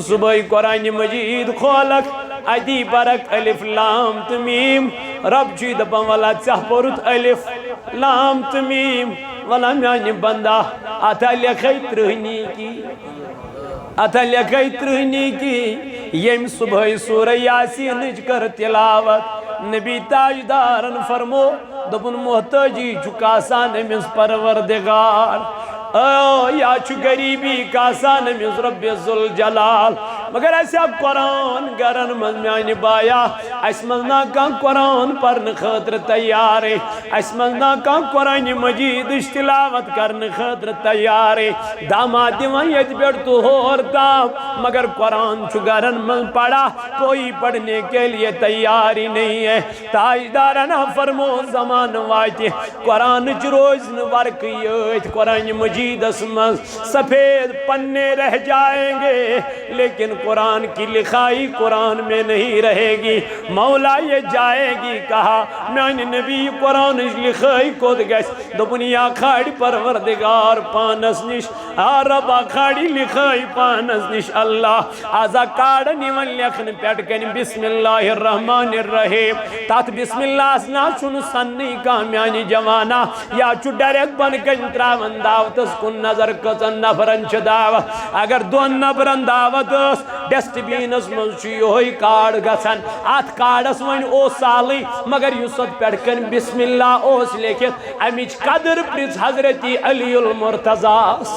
صبح قرآن مجید کھولک ادی برک الف لام تمیم رب چی دپان والا چاہ پورت الف لام تمیم والا میانی بندہ آتا لکھائی ترہنی کی اتھا لکھائی ترہنی کی یم صبح سورہ یاسین کر تلاوت نبی تاجدارن فرمو دپن محتاجی چکاسان امس پروردگار یا چھ غریبی کاسان امس رب ذوالجلال مگر ایسا قرآن گرن من میانی بایا اس مزنا کان قرآن پرن خاطر تیارے اس مزنا کان قرآن مجید تلاوت کرن خاطر تیارے داماد دیوان یت بیٹ تو ہورتا مگر قرآن چھ گرن من پڑھا کوئی پڑھنے کے لیے تیاری نہیں ہے تاجدارنا فرمو زمان واتی قرآن چھ روزن ورکیت قرآن مجید اسمز سفید پنے رہ جائیں گے لیکن قرآن کی لکھائی قرآن میں نہیں رہے گی مولا یہ جائے گی کہا میں نے نبی قرآن لکھائی کود گیس دبنیا کھاڑی پروردگار پانس نش عربا کھاڑی لکھائی پانس نش اللہ آزا کاڑ نیون لکھن پیٹ کنی بسم اللہ الرحمن الرحیم تات بسم اللہ اسنا چون سنی کامیانی جوانا یا چو ڈریک بن کن تراون دعوتس کن نظر کچن نفرن چھ دعوت اگر دون نفرن دعوت اس ڈسٹ بینس منچی ہوئی کاڑ گسن آت کاڑس ون او سالی مگر یوسف پیڑکن بسم اللہ اوس لیکت امیچ قدر پرس حضرت علی المرتضاس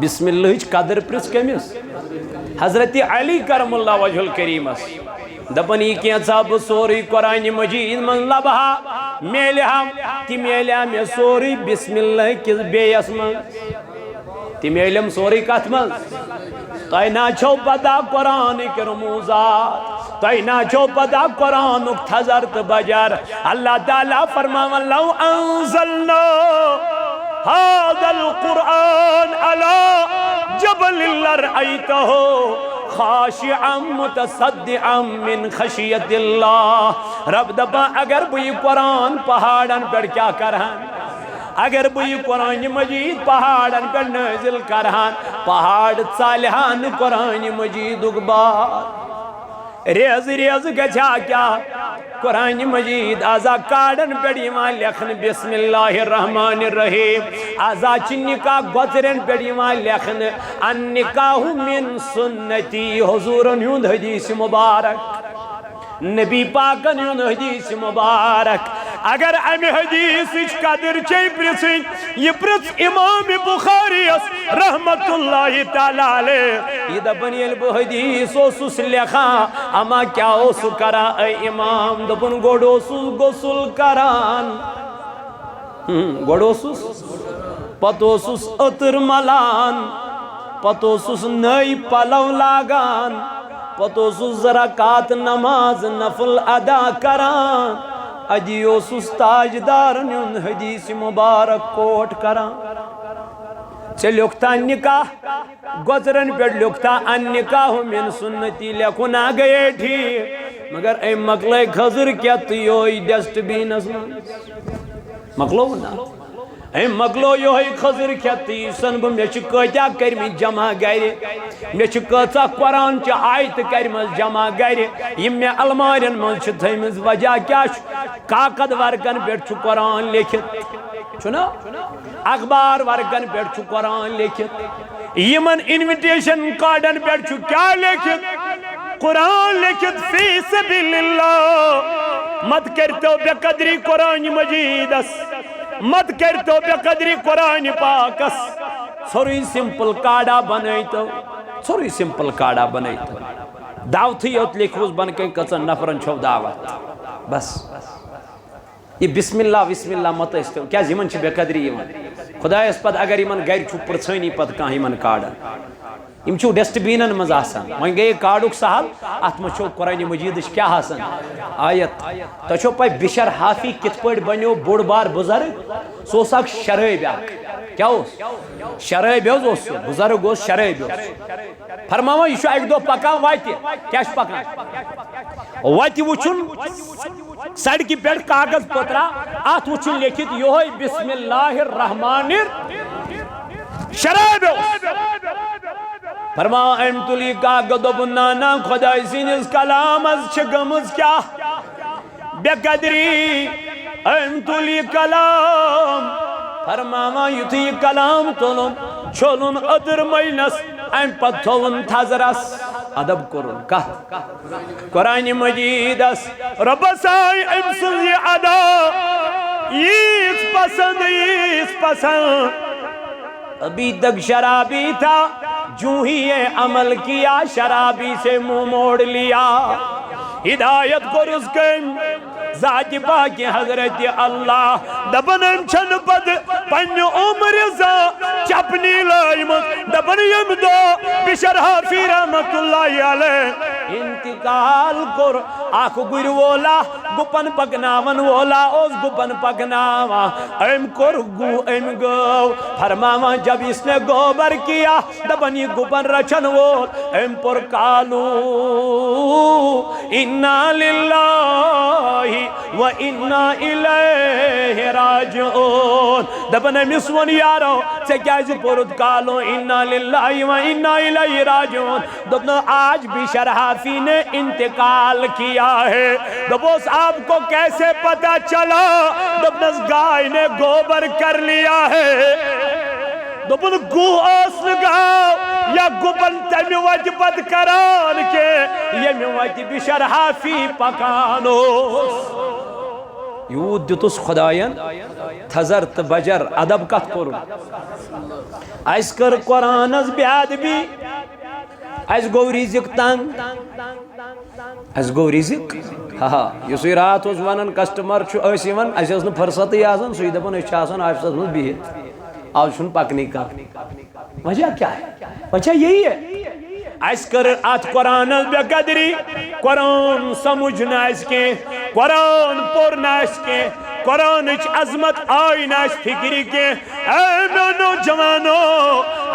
بسم اللہ قدر پرس کمیس حضرت علی کرم اللہ وجہ الکریم دپنی کیا صاحب سوری قرآن مجید من لبہا میلہا تی میلہا میں سوری بسم اللہ کس بے اسمان تی میلہم سوری کتمل تائنا چھو پتا قرآن کے رموزات تائنا چھو پتا قرآن اکتھزرت بجر اللہ تعالیٰ فرماون لو انزلنا هذا القرآن على جبل لرأيته خاشعا متصدعا من خشیت اللہ رب دبا اگر بھئی قرآن پہاڑن پر کیا کرہن اگر بھئی قرآن مجید پہاڑن پر نازل کرہن پہاڑ صالحان قرآن مجید اگبار ریز ریز گچھا کیا قرآن مجید آزا کاڑن پیڑی وان لکھن بسم اللہ الرحمن الرحیم آزا چنکا گوزرن پیڑی وان لکھن ان نکاح من سنتی حضورن یون حدیث مبارک نبی پاکن یون حدیث مبارک اگر ام حدیث قدر چی پرسن یہ پرس امام بخاری رحمت اللہ تعالیٰ علیہ یہ دبن یلب حدیث اوسس لکھا اما کیا اوسو کرا اے امام دبن گوڑ اوسس غسل کران گوڑ اوسس پت اوسس عطر ملان پت اوسس نئی پلو لاگان پت اوسس زرکات نماز نفل ادا کران اجی اوسس تاجدارن یون حدیث مبارک کوٹ کران چھ لکھتا نکاح گزرن پر لکھتا ان نکاح من سنتی لکھنا گئے ٹھیک مگر اے مقلے خضر کیا تیوئی ڈسٹ بین ازمان مقلو نا اے مقلو یوہی خضر کیا تیسن بم یہ چکتا کرمی جمع گئے میں چکتا قرآن چا آیت کرمز جمع گئے یہ میں المارین من چھتیمز وجہ کیا کاقد ورکن بیٹھ چو قرآن لکھت چنا اخبار ورکن بیٹھ چو قرآن لکھت یمن انویٹیشن کارڈن بیٹھ چو کیا لکھت قرآن لکھت فی سبیل اللہ مت کرتو بے قدری قرآن مجیدس مت کرتو بے قدری قرآن پاکس سوری سمپل کارڈا بنائیتو سوری سمپل کارڈا بنائیتو دعوتی یوت لکھوز بن کے کسن نفرن چھو دعوت بس یہ بسم اللہ مت استو کیا زیمن چھ بے قدری یمن خدا اس پت اگر یمن گھر چھو پرچھنی پت کان یمن کارڈن یم چھو ڈسٹ بینن مز آسان وہیں گئے کارڈک سہل ات میں چھو قرآن مجیدش کیا آسان آیت تو چھو پائی بشر حافی کت پڑ بنیو بوڑ بار بزرگ سو ساک شرعی کیا ہوس شرعی بیوز ہوس بزرگ ہوس شرعی بیوز فرماوا یہ ایک دو پکان واتی کیا پکان واتی وچن سڑکی پیڑ کاغذ پترا آت وچن لیکھت یوہی بسم اللہ الرحمن شرعی بیوز فرما ام تلی کا گدب نانا خدای سینس کلام از چگمز کیا بے قدری ام تلی کلام فرما یتھی کلام تولن چولن ادر مینس ام پتھون تھزرس ادب کرن کت قرآن مجید اس رب سائی ام سنزی ادا یس پسند ابھی تک شرابی تھا جو ہی یہ عمل کیا شرابی سے منہ موڑ لیا ہدایت کو رزقن ذات پاک حضرت اللہ دبن چھن پد پن عمر زا چپنی لائمت دبن یم دو بشر حافی رحمت اللہ علیہ انتقال کر آخ گر وولا گپن پکناون وولا اوز گپن پکناوا ایم کر گو ایم گو فرماوا جب اس نے گوبر کیا دبن یہ گپن رچن وول ایم پر کالو انا للہ و انا الیہ راجعون دبن مسون یارو سے کیا اس پرد کالو انا للہ و انا الیہ راجعون دبن آج بھی شرحافی نے انتقال کیا ہے دبوس آپ کو کیسے پتا چلا دبنس گائے نے گوبر کر لیا ہے دبن گو اس لگاو یا گبن تیمی وجہ بد کران کے یمی وجہ بشر حافی پکانو یود دیتوس خدایان تھزر تبجر ادب کت کرن ایس کر قرآن از بیاد بھی ایس گو رزق تنگ ایس گو رزق ہاں یسوی رات اس ونن کسٹمر چھو ایسی ون ایسی اس نے فرصتی آسن سوی دپن ایچ آسن آفس اس میں بیت آج شن پکنی کا وجہ کیا ہے وجہ یہی ہے ایس کر آت قرآن بے قدری قرآن سمجھنا اس کے قرآن پورنا اس کے قرآن اچ عظمت آئینا اس فکری کے اے نونو جوانو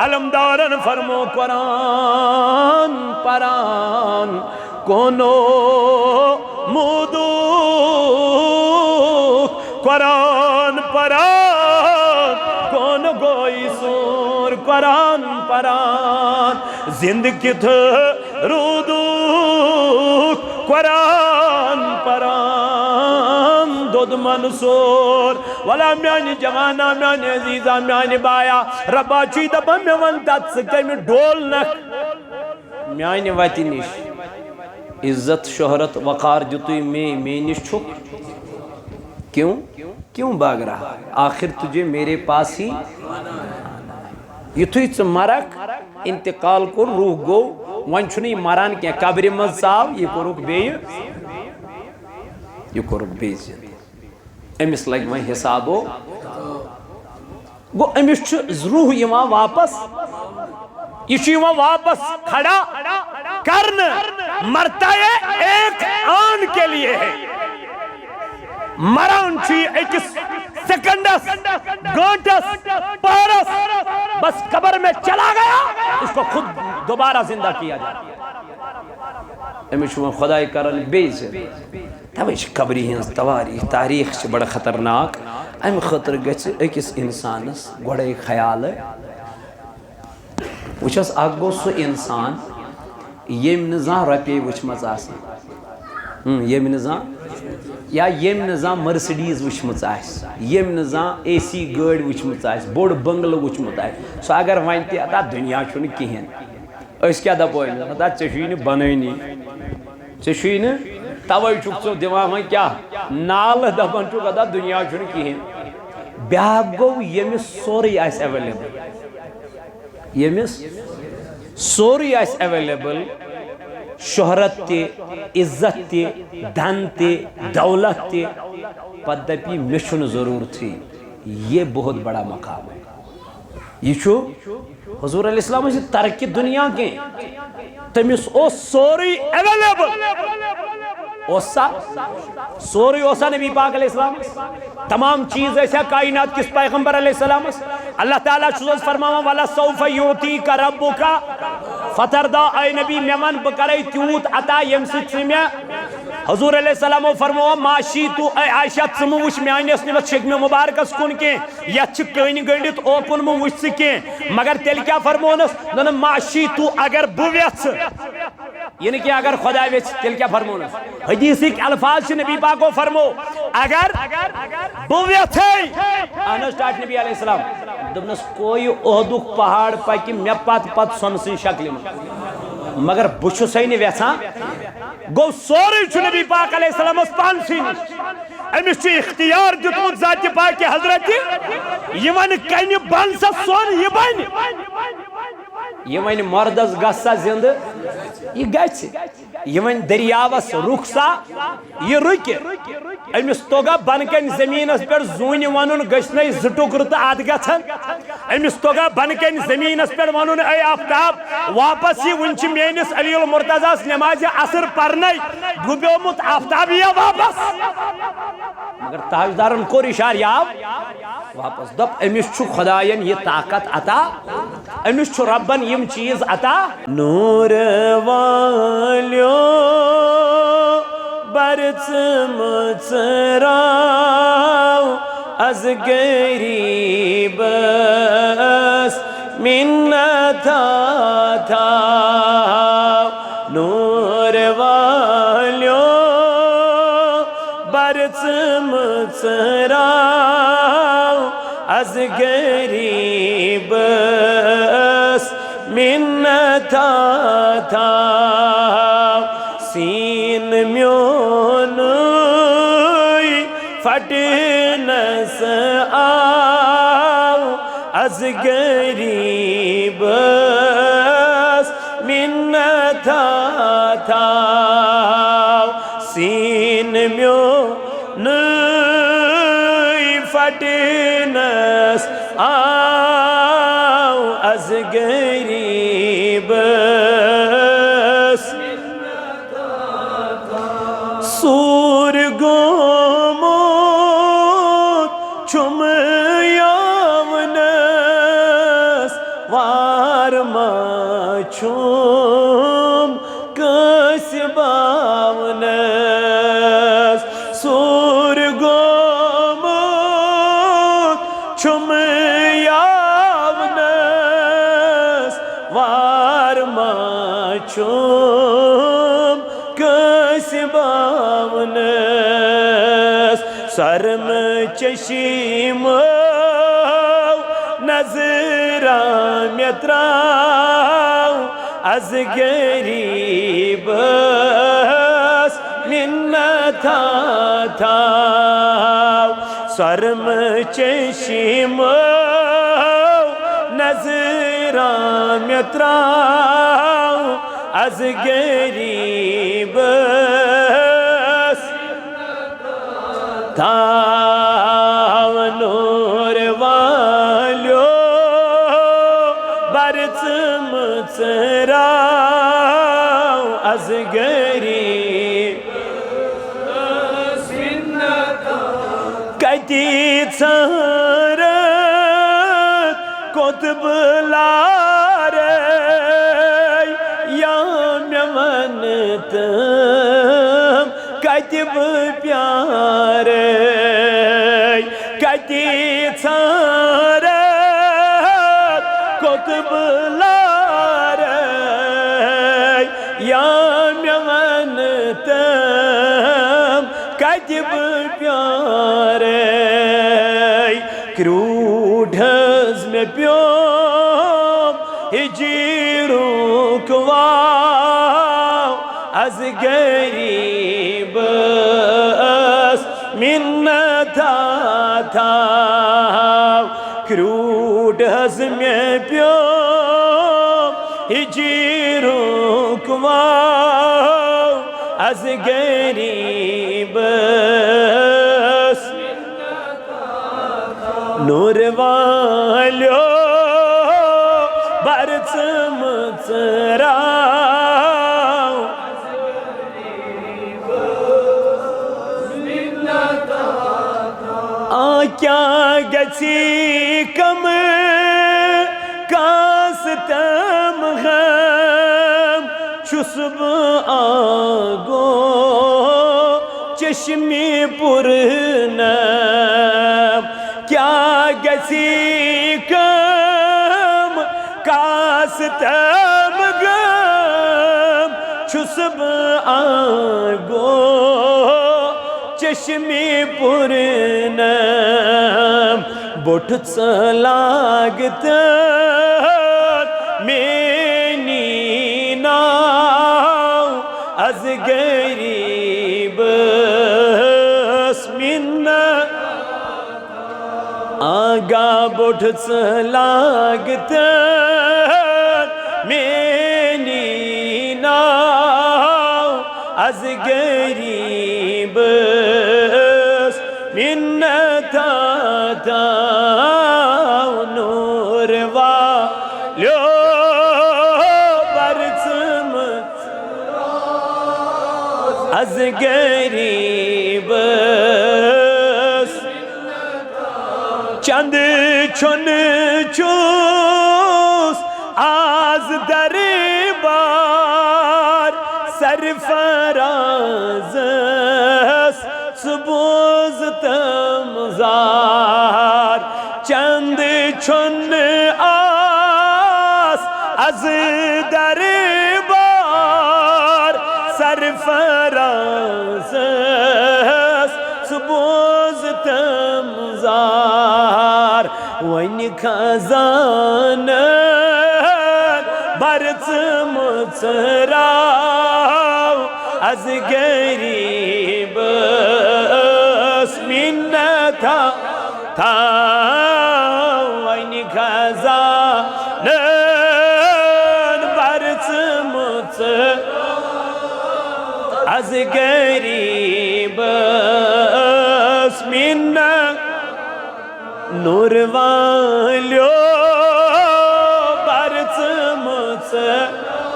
علمدارن فرمو قرآن پران کونو مودو قرآن پران کون گوئی سور قرآن پران زندگی تھے رودو قرآن پران دود منصور والا میانی جوانا میانی عزیزہ میانی بایا ربا چید اب ہمیں وندت سکے میں ڈول نک میانی واتی نیش عزت شہرت وقار جتوی میں نیش چھک کیوں باگ رہا آخر تجھے میرے پاس ہی یہ تو اس مرک انتقال کو روح گو ونچنی مران کیا قبر مزاو یہ کو رک بے امس لگ میں حسابو گو امس روح یما واپس یہ واپس کھڑا کرن مرتا ہے ایک آن کے لیے ہے مران چی ایک سیکنڈس گھنٹس پارس بس قبر میں چلا گیا اس کو خود دوبارہ زندہ کیا جائے امیش میں خدای کرن بیز تمیش قبری ہنس تاریخ سے بڑا خطرناک ام خطر گچ ایکس انسانس گوڑے خیال ہے وچھس آگو سو انسان یم نظام رپی وچ مزاسن یم نظام یا یم نظام مرسڈیز وچمت آس یم نظام اے سی گاڑی وچمت آس بوڑ بنگلہ وچمت آس سو اگر ون تہ اتا دنیا چھن کہین اس کیا دپو اتا ژےٚ بنٲنی ژےٚ توے چھُکھ ژٕ دِوان وۄنۍ کیاہ نالہٕ دپان چھُکھ اتا دنیا چھن کہین بیاکھ گوٚو ییٚمِس سورُے آسہِ ایویلیبل ییٚمِس سورُے آسہِ ایویلیبل شہرت تی عزت تی دھن تی دولت تی پتہ دپی مشن ضرور تھی یہ بہت بڑا مقام ہے یہ چھو حضور علیہ السلام سے ترک دنیا کے تمس او سوری ایویلیبل اوسا سوری اوسا نبی پاک علیہ السلام تمام چیز ایسا کائنات کس پیغمبر علیہ السلام اللہ تعالیٰ چوز فرماوا والا سوف یوتیک ربک فتردا اے نبی میمن بکرے تیوت عطا یم ست میں حضور علیہ السلام فرمو معاشی تو اے عائشہ ثم وچ میانس نمت شکم مبارکس کن کی یت کن گنڈت اوپن مو وچ کی مگر تیل کیا فرمونس دن معاشی تو اگر بویت یعنی کہ اگر خدا ویچ تیل کیا فرمونس حدیث ایک الفاظ سے نبی پاک کو فرمو اگر بویت ہے آنا سٹارٹ نبی علیہ السلام دبنس کوئی اہدوک پہاڑ پاکی میں پت سنسی شکل مگر بچو سہی نہیں ویسا گو سوری چھ نبی پاک علیہ السلام اس پانسی امس چھ اختیار دیتمت ذات پاک حضرت یہ ون کن بن سا سون یہ بن یہ ون مردس گسا زند یہ گچ یہ ون دریاوس رخ سا یہ رک امس توگا بن کن زمین پر زون ون گھن زٹکر تو اد گھن امس توگا بن کن زمین پر ون اے آفتاب واپس یہ ون میس علی المرتضی نماز اثر پرن ڈوبیومت آفتاب یہ واپس مگر تاجدارن کور اشاریاب واپس دپ امس چھ خداین یہ طاقت عطا امس چھ ربن یم چیز عطا نور والیو برچ مچراو از غریب منتا تھا نور والیو برچ مچراو از غریب منتا تھا سین میون فٹنس آو از غریب منتا تھا سین میون فٹنس آو از غریب سور گومت چم یاونس وارما چم کس باونس سور گومت چم یاونس وارما چم کس باونس سرم چشیم نظرہ میتراو از غریب منتا تھا سرم چشیم نظرہ میتراو از غریب تھا نور والیو برچ مچراو از غریب کتی ثارت کتب لارے یا میونت کتب پیارے کتی ثارت کتب لارے یا میونت کتب پیارے کروڈھز میں پیوم ہجیروں کواو از غریب منتا تھا کروڈھز میں پیوم ہجیروں کواو از غریب نور والیو برچ مچراو کیا گچی کم کاستم غم چسب آگو چشمی پرنم کیا گسی کم کاستم گم چھسب آگو چشمی پرنم بوٹھ لاگت مینی ناو از غریب اسمین آگا بوٹھ لاگت مینی ناو از غریب اسمین تا نور والیو برچمت از غریب چند چون چوس آز دربار سرفراز سبوز تمزار چند چون آس از دربار سرفراز سبوز تمزار وین خزان برچ مچراو از غریب اسمین تھا وین خزان برچ مچراو از غریب اسمین نور والیو برچ مچراو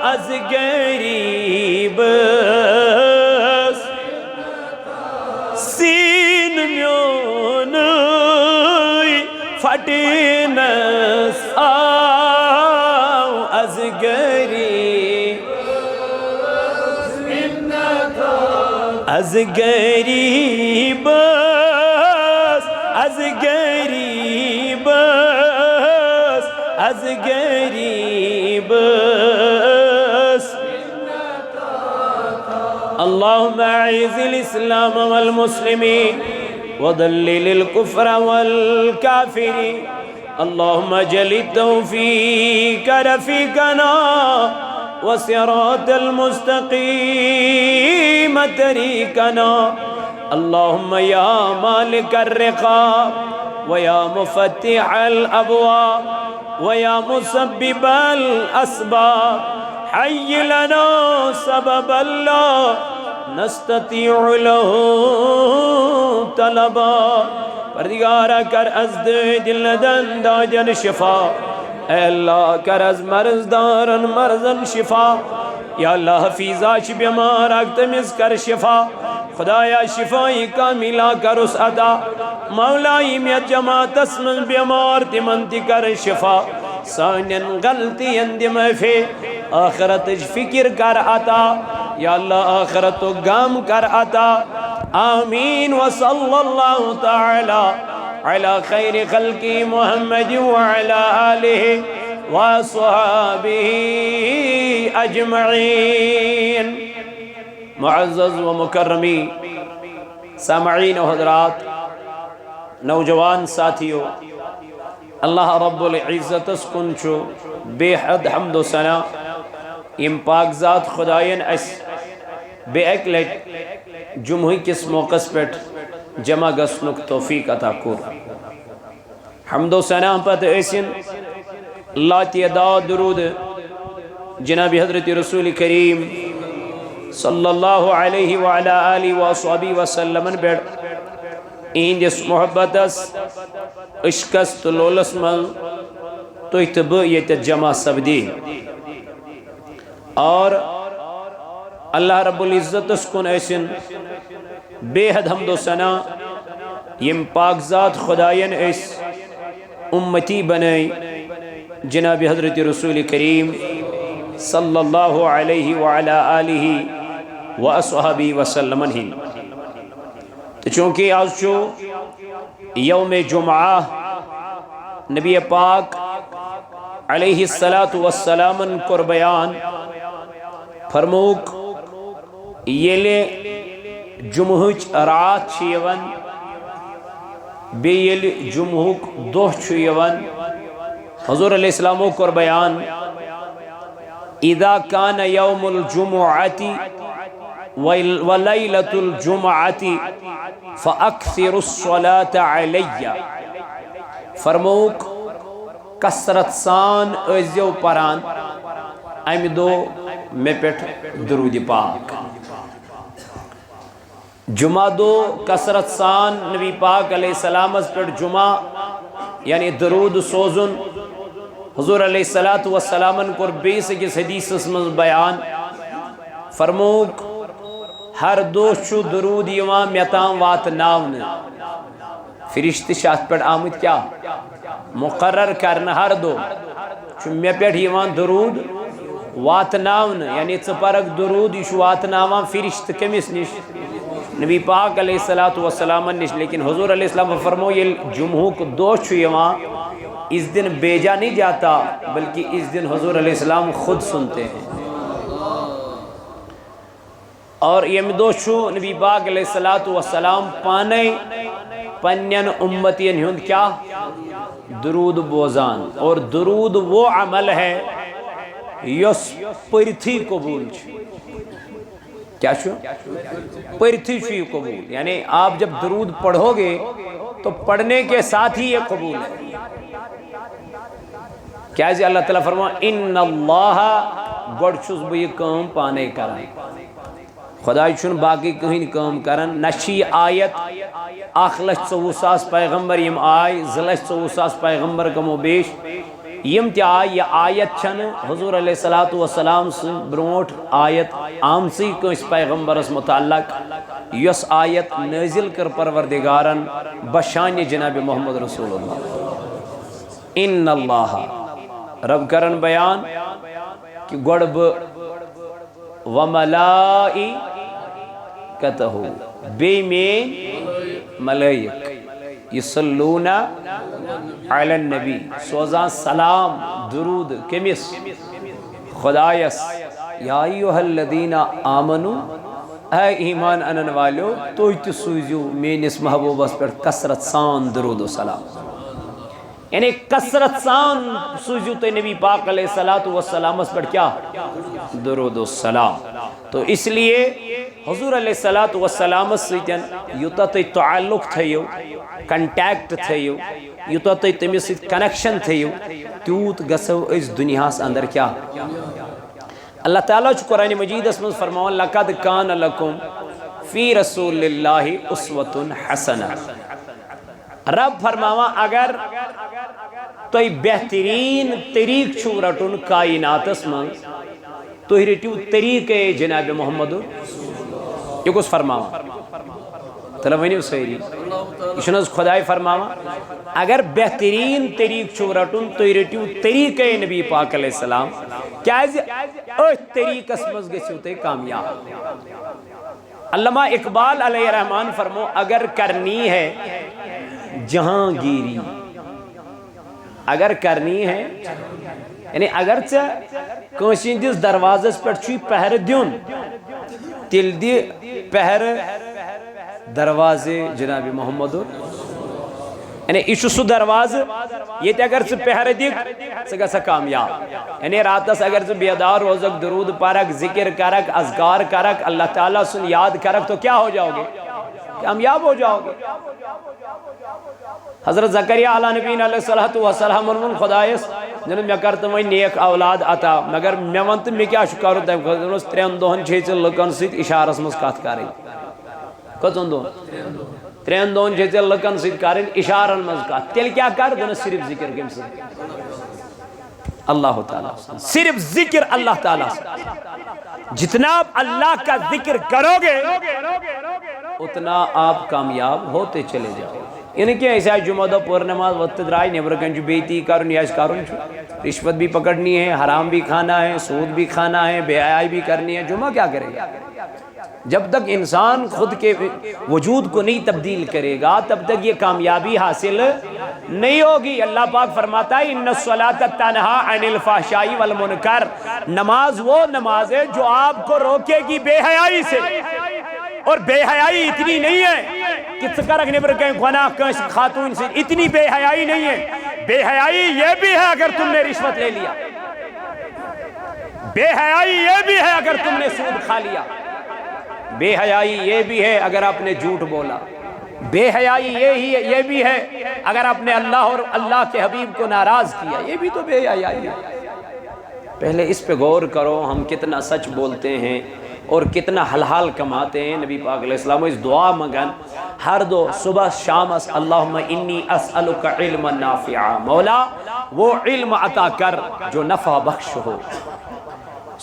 از غریب سین میونی فٹینس آو از غریب از غریب از غریب از غریب اللهم اعز الاسلام والمسلمين وذلل الكفر والكافرين اللهم اجعل التوفيق رفيقنا وصراط المستقيم طريقنا اللهم يا مالك الرقاب ويا مفتح الأبواب ويا مسبب الأسباب حي لنا سبب الله نستطيع له طلبا پروردگارا کر از دل دنداجن شفا اے اللہ کر از مرض دارن مرضن شفا یا اللہ حفیظہ چی بیمار اکتمیز کر شفا خدایا شفائی کاملہ کر اس عطا مولائی میت جماعت اسمن بیمار تمنتی کر شفا سانین غلطی اندی محفی آخرت فکر کر عطا یا اللہ آخرت غام کر عطا آمین وصلی اللہ تعالی على خير خلق محمد وعلى آله وصحابه أجمعين معزز ومکرمی سامعین و حضرات نوجوان ساتھیو اللہ رب العزت اسکن چھو بے حد حمد و ثنا یم پاک ذات خدایین اس بے اکلٹ جمعی کس موقع پیٹ جمع گسنک توفیق عطا کور حمد و ثنا پت ایسن اللہ تعداد درود جناب حضرت رسول کریم صلی اللہ علیہ وعلا آلہ وصحبہ وسلم بیڑ این جس محبت اس عشقس تلولس من تو اتبع یہ جمع سبدی اور اللہ رب العزت اس کن ایسن بے حد حمد و ثنا یم پاک ذات خدایین اس امتی بنائی جناب حضرت رسول کریم صلی اللہ علیہ وعلا آلہ وأصحابه وسلم ہن تو چونکہ آج چو یوم جمعہ نبی پاک علیہ السلام کر بیان فرموک یلے جمعہچ رات چیون بیل جمعہک دوہ چیون حضور علیہ السلام کر بیان اذا کان یوم الجمعہ ولیلۃ الجمعہ فاکثر الصلاة علیہ فرموک کثرت سان ازیو پران ام دو میں پیٹھ درود پاک جمعہ دو کثرت سان نبی پاک علیہ السلام پیٹھ جمعہ یعنی درود سوزن حضور علیہ السلام کور بیس کس حدیث من بیان فرموک ہر دو چو درود یوان میتام وات ناون فرشت شاہد پر آمد کیا مقرر کرنا ہر دو چو میں پیٹھ یوان درود وات ناون یعنی چپرک درود یشو وات ناوان فرشت کمیس نش نبی پاک علیہ السلام نش لیکن حضور علیہ السلام فرمو یہ جمعہ کو دو چو یوان اس دن بیجا نہیں جاتا بلکہ اس دن حضور علیہ السلام خود سنتے ہیں اور یہ دو چو نبی پاک علیہ السلام پانے پنین امتین ہند کیا درود بوزان اور درود وہ عمل ہے یس پرتھی قبول کیا چھو پرتھی چھو قبول یعنی آپ جب درود پڑھو گے تو پڑھنے کے ساتھ ہی یہ قبول ہے کیا جی اللہ تعالیٰ فرما ان اللہ گوڑ چھوز بھی کام پانے کرائیں خدای چون باقی کہیں کام کرن نشی آیت 1,40,000 پیغمبر یم آئی 2,40,000 پیغمبر کمو بیش یم تی آئی یہ آیت چھن حضور علیہ السلام سے بروٹ آیت عام سی کس پیغمبر اس متعلق یس آیت نازل کر پروردگارن بشان جناب محمد رسول اللہ ان اللہ رب کرن بیان کہ گوڑب وملائی کتہو بے میں ملائک یصلون علی النبی سوزان سلام درود کمیس خدایس یا ایوہ الذین آمنو اے ایمان انن والو تو سوزیو مینس محبوبس پر کثرت سان درود و سلام یعنی کثرت سان سوزیو تے نبی پاک علیہ السلام پر کیا درود و سلام تو اس لیے حضور علیہ السلام سیتن یوتا تے تعلق تھیو کنٹیکٹ تھیو یوتا تے تمی سیت کنیکشن تھیو تیوت گسو اس دنیا سے اندر کیا اللہ تعالیٰ چو قرآن مجید اس میں فرماؤں لَقَدْ كَانَ لَكُمْ فِي رَسُولِ اللَّهِ أُسْوَةٌ حَسَنَةٌ رب فرماوا اگر تو بہترین طریق چھو رٹن کائنات اسمان تو ہی رٹیو طریق جناب محمد یہ کس فرماوا طلبینی اسیری اشنز خدای فرماوا اگر بہترین طریق چھو رٹن تو ہی رٹیو طریق نبی پاک علیہ السلام کیا ہے طریق اسمز گسی ہوتے کامیاب علامہ اقبال علیہ الرحمن فرمو اگر کرنی ہے جہانگیری اگر کرنی ہے یعنی اگرچہ کانسین دیس دروازس پر چوی پہر دیون تل دی پہر دروازے جناب محمد یعنی ایشو سو دروازہ یہ تے اگر سے پہر دیکھ سگا سا کامیاب یعنی راتس اگر سے بیدار روزک درود پارک ذکر کرک اذکار کرک اللہ تعالیٰ سن یاد کرک تو کیا ہو جاؤ گے کامیاب ہو جاؤ گے حضرت زکریہ علیہ نبی علیہ السلام انہوں خدایس جنہوں میں کرتا ہوں نیک اولاد عطا مگر میں ونت میں کیا شکارو تیم خدایس ترین دوہن چھیچے لکن سیت اشارس مسکات کاری کتن دوہن ترین دوہن چھیچے لکن سیت کاری اشارن مسکات تیل کیا کر دن صرف ذکر کم سے اللہ تعالیٰ صرف ذکر اللہ تعالیٰ جتنا آپ اللہ کا ذکر کرو گے اتنا آپ کامیاب ہوتے چلے جاؤ یعنی کہ ایسا جمعہ دا پور نماز وقت درائی نیبرکن جو بیتی کارن یاش کارن چھو رشوت بھی پکڑنی ہے حرام بھی کھانا ہے سود بھی کھانا ہے بے حیائی بھی کرنی ہے جمعہ کیا کرے گا جب تک انسان خود کے وجود کو نہیں تبدیل کرے گا تب تک یہ کامیابی حاصل نہیں ہوگی۔ اللہ پاک فرماتا ہے ان الصلاۃ تنہی عن الفحشاء والمنکر، نماز وہ نماز ہے جو آپ کو روکے گی بے حیائی سے، اور بے حیائی اتنی نہیں ہے کہ سکرک نبر کہیں گناہ خاتون سے، اتنی بے حیائی نہیں ہے۔ بے حیائی یہ بھی ہے اگر تم نے رشوت لے لیا، بے حیائی یہ بھی ہے اگر تم نے سود کھا لیا، بے حیائی یہ بھی ہے اگر آپ نے جھوٹ بولا، بے حیائی یہ بھی ہے اگر آپ نے اللہ اور اللہ کے حبیب کو ناراض کیا، یہ بھی تو بے حیائی ہے۔ پہلے اس پہ غور کرو ہم کتنا سچ بولتے ہیں اور کتنا حلال کماتے ہیں۔ نبی پاک علیہ السلام اس دعا مگن ہر دو صبح شام اللہم انی اسألک علما نافعا، مولا وہ علم عطا کر جو نفع بخش ہو،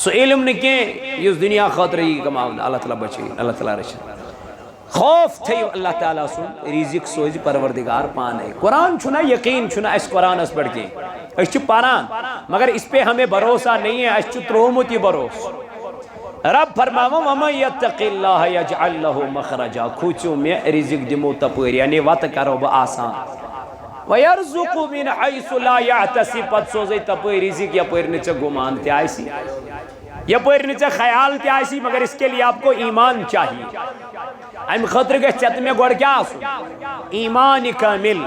سو علم نکیں اس دنیا خاطر ہی کماؤں، اللہ تعالیٰ بچے، اللہ تعالیٰ رچے۔ خوف تھے اللہ تعالیٰ سن رزق سوز پروردگار پانے۔ قرآن چھنا یقین چھنا اس قرآن اس پڑھ کے اس چھ پاران، مگر اس پہ ہمیں بھروسہ نہیں ہے، اس چھ ترومتی بھروس۔ رب فرماوا وَمَن يَتَّقِ اللَّهَ يَجْعَلْ لَهُ مَخْرَجًا، کھوچو میں رزق دمو تپور یعنی وات کرو با آسان، وَيَرْزُقُ مِنْ حَيْثُ لَا يَحْتَسِبْ، پت سوزے تپور رزق یا پور نچے گمان تے آئیسی، یا پور نچے خیال تے آئیسی، مگر اس کے لیے آپ کو ایمان چاہیے۔ ام خطر کے چت میں گوڑ کیا آسو؟ ایمان کامل،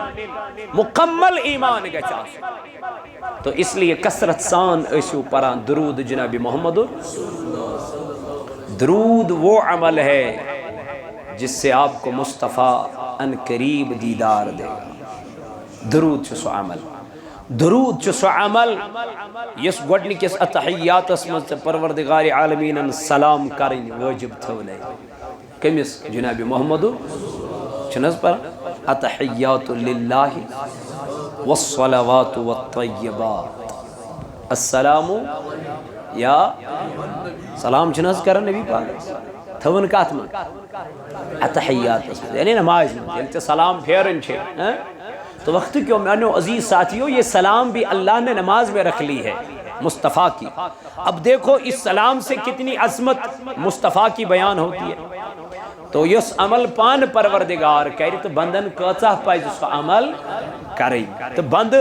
مکمل ایمان کے چاہسو۔ تو اس لیے کثرت سان ایسو پران درود جناب محمد۔ درود وہ عمل ہے جس سے آپ کو مصطفیٰ ان قریب دیدار دے گا۔ درود چسو عمل، درود چسو عمل یس گوڑنی کس اتحیات اسمت پروردگار عالمین سلام کریں واجب تھولے کمیس جناب محمد چنز پر اتحیات للہ والصلوات والطیبات، السلام یا سلام چنز کرن نبی پاک تھون کات من اتحیات اسمت یعنی نماز من یعنی سلام پھیرن چھے۔ تو وقت کیوں میانو عزیز ساتھیوں یہ سلام بھی اللہ نے نماز میں رکھ لی ہے مصطفیٰ کی۔ اب دیکھو اس سلام سے کتنی عظمت مصطفیٰ کی بیان ہوتی ہے۔ تو یس عمل پان پروردگار کری تو بندن کوتاہ پائے جس عمل کری، تو بند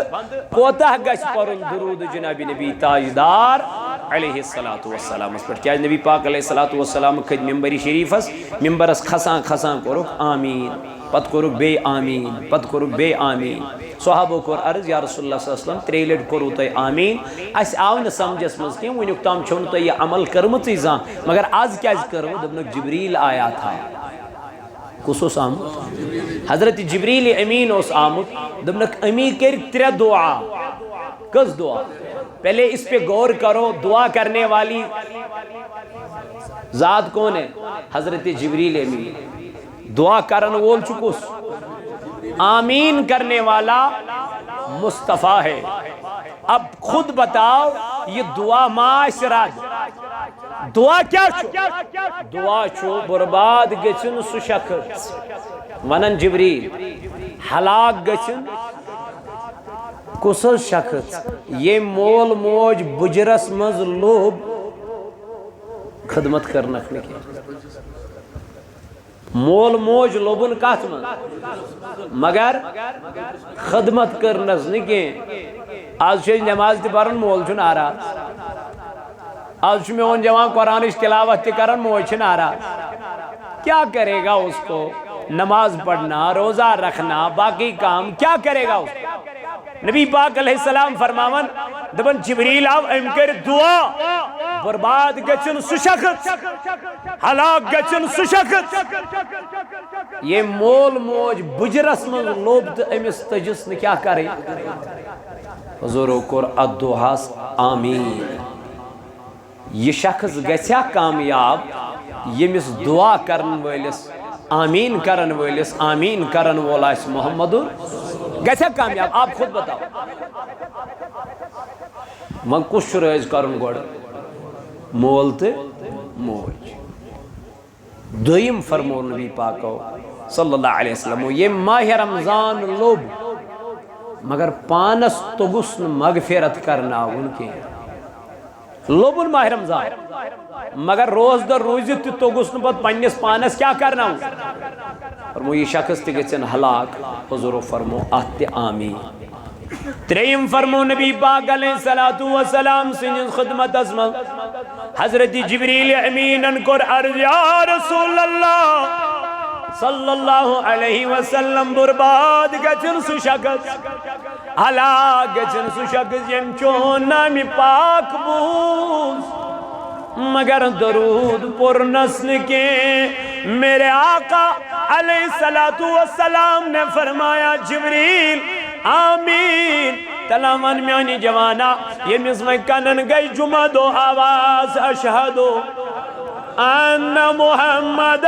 کوتاہ گش پرن درود جناب نبی تاجدار علیہ السلام اس پر کیا نبی پاک علیہ السلام کھج ممبری شریف اس ممبر اس کھسان کھسان کرو آمین، پت کرو بے آمین، پت کرو بے آمین۔ صحابہ کو عرض یا رسول اللہ صلی اللہ علیہ وسلم تریلٹ کرو تو آمین، اس آو نہ سمجھس مز کہ ونیک تام چھون تو یہ عمل کرمت زان، مگر آج کیا کرو دبنک جبریل آیا تھا، کسوس آمد حضرت جبریل امین اس آمد دبنک امین کر ترے دعا، کس دعا؟ پہلے اس پہ غور کرو، دعا کرنے والی ذات کون ہے؟ حضرت جبریل امین۔ دعا کرن وول چکوس، آمین کرنے والا مصطفیٰ ہے۔ اب خود بتاؤ یہ دعا معاشرات دعا کیا چھو؟ دعا چھو برباد گچن سو شخص ونن جبریل ہلاک گچن کسل شخص یہ مول موج بجرس مز لوب خدمت کرنک نکی، مول موج لوبن کات من مگر خدمت کرنس نکی۔ آج چھے نماز تی پرن مول چھن آرہا، آج چھے میں ان جوان قرآن تلاوت تی کرن مول چھن آرہا، کیا کرے گا اس کو؟ نماز پڑھنا، روزہ رکھنا، باقی کام کیا کرے گا اس کو؟ نبی پاک علیہ السلام فرماون دبن جبریل آو امکر دعا برباد گچن سو شخص، ہلاک گچن سو شخص، یہ مول موج بجرس من لوبت امس تجس نے کیا کرے؟ حضورو کر الدعاس آمین، یہ شخص گسیا کامیاب یمس دعا کرن ویلس آمین کرن ویلس آمین کرن وولا اس محمد گسیا کامیاب۔ آپ خود بتاؤ من کس رائز کرن گوڑ مول تے موج۔ دویم فرمو نبی پاکو صلی اللہ علیہ وسلم یہ ماہ رمضان لوب مگر پانس تگسن مغفرت کرنا ان کے لوبن ماہ رمضان مگر روز در روزت تو گسن پت پنیس پانس کیا کرنا ہوں فرمو یہ شخص تی گچن ہلاک حضور فرمو آت آمین تریم فرمو نبی پاک علیہ السلام سنجن خدمت ازمل حضرت جبریل امینن کر عرض یا رسول اللہ صلی اللہ علیہ وسلم برباد گچن سو شخص ہلاک گچن سو شخص یم چون نامی پاک بوز مگر درود پر نسل کے میرے آقا علیہ السلام نے فرمایا جبریل آمین تلاون میانی جوانا یہ مزمہ کنن گئی جمعہ دو آواز اشہدو ان محمد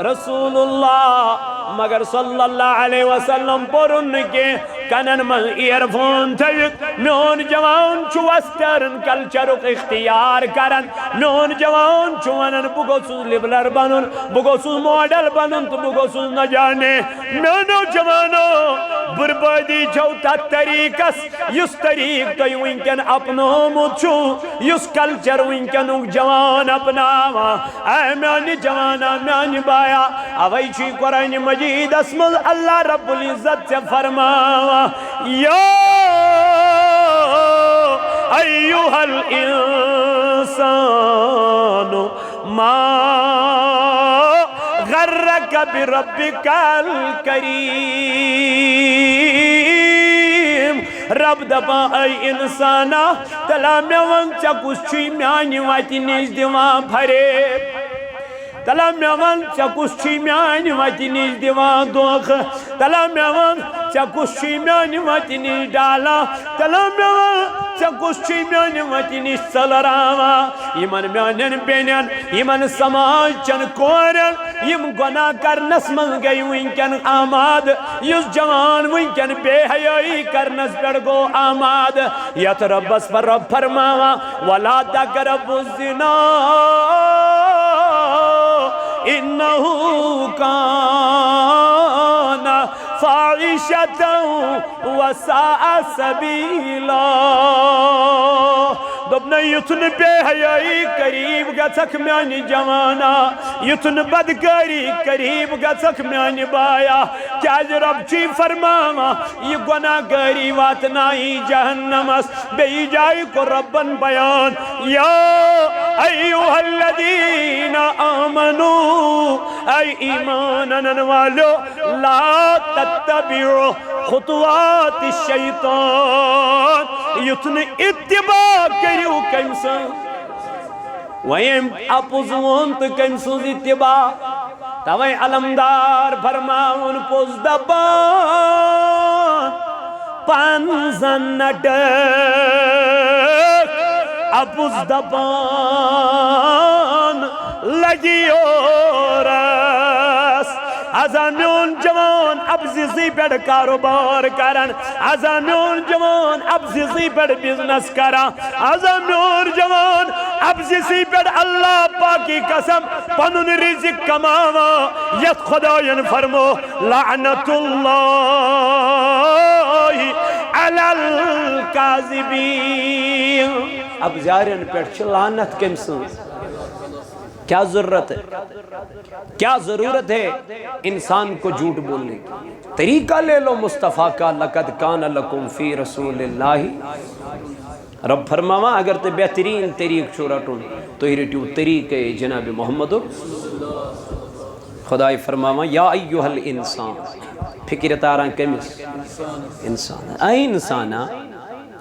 رسول اللہ مگر صلی اللہ علیہ وسلم پر ان کے کنن من ایئرفون تھیت میون جوان چو وسترن کلچرک اختیار کرن میون جوان چو ونن بگوسوز لبلر بنن بگوسوز ماڈل بنن تو بگوسوز نہ جانے میونو جوانو بربادی چھوتا طریقس یس طریق تو ونکن اپنو مچو یس کلچر ونکن جوان اپناوا اے میانی جوانا میانی بایا اوائی چی قرآن مجید اسمل اللہ رب العزت سے فرماوا یا ایوہ الانسان ما غرک بربک الکریم رب دپا اے انسانا تلا میں ونچا کچھ چی میانی واتی نیز دیوان بھرے تلا میں ون چکس چھی میانی واتی نیز دیوان دوخ تلا میں ون چکس چھی میانی واتی نیز ڈالا تلا میں ون چکس چھی میانی واتی نیز سلراما یمن میانین بینین یمن سماج چن کورن یم گناہ کرنس من گئی ونکن آماد یس جوان ونکن بے حیائی کرنس پر گو آماد یت ربس پر رب فرماوا ولا تقرب الزنا انہو کان فاحشتا وساء سبیلا دبنا یتن بے حیائی قریب گژھک میانی جوانا یتن بدکاری قریب گژھک میانی بایا کیاز رب چی فرماوا یہ گناہ گاری واتنائی جہنمس بے جائی کو ربن بیان یا ایوہ الذین آمنو اے ایمانن والو لا تتبعو خطوات الشیطان یتن اتباع کریو کمسن ویم اپوزون تو کمسن اتباع توائیں علمدار فرماؤن پوز دبان پانزن نڈک اپوز دبان لگیو رس ازامیون جوان اب زیزی پیڑ کاروبار کرن ازامیون جوان اب زیزی پیڑ بزنس کرن ازامیون جوان اب زیزی پیڑ اللہ پاکی قسم پنن رزق کماوا یت خداین فرمو لعنت اللہ علی الکاذبین اب زیارین پیڑ لعنت کمسن کیا ضرورت ہے کیا ضرورت ہے انسان کو جھوٹ بولنے کی طریقہ لے لو مصطفیٰ کا لقد کان لکم فی رسول اللہ رب فرماوا اگر تے بہترین طریق چھو رٹون تو ہی رٹیو طریقہ جناب محمد خدای فرماوا یا ایوہ الانسان فکر تاران کمیس انسان اے انسانا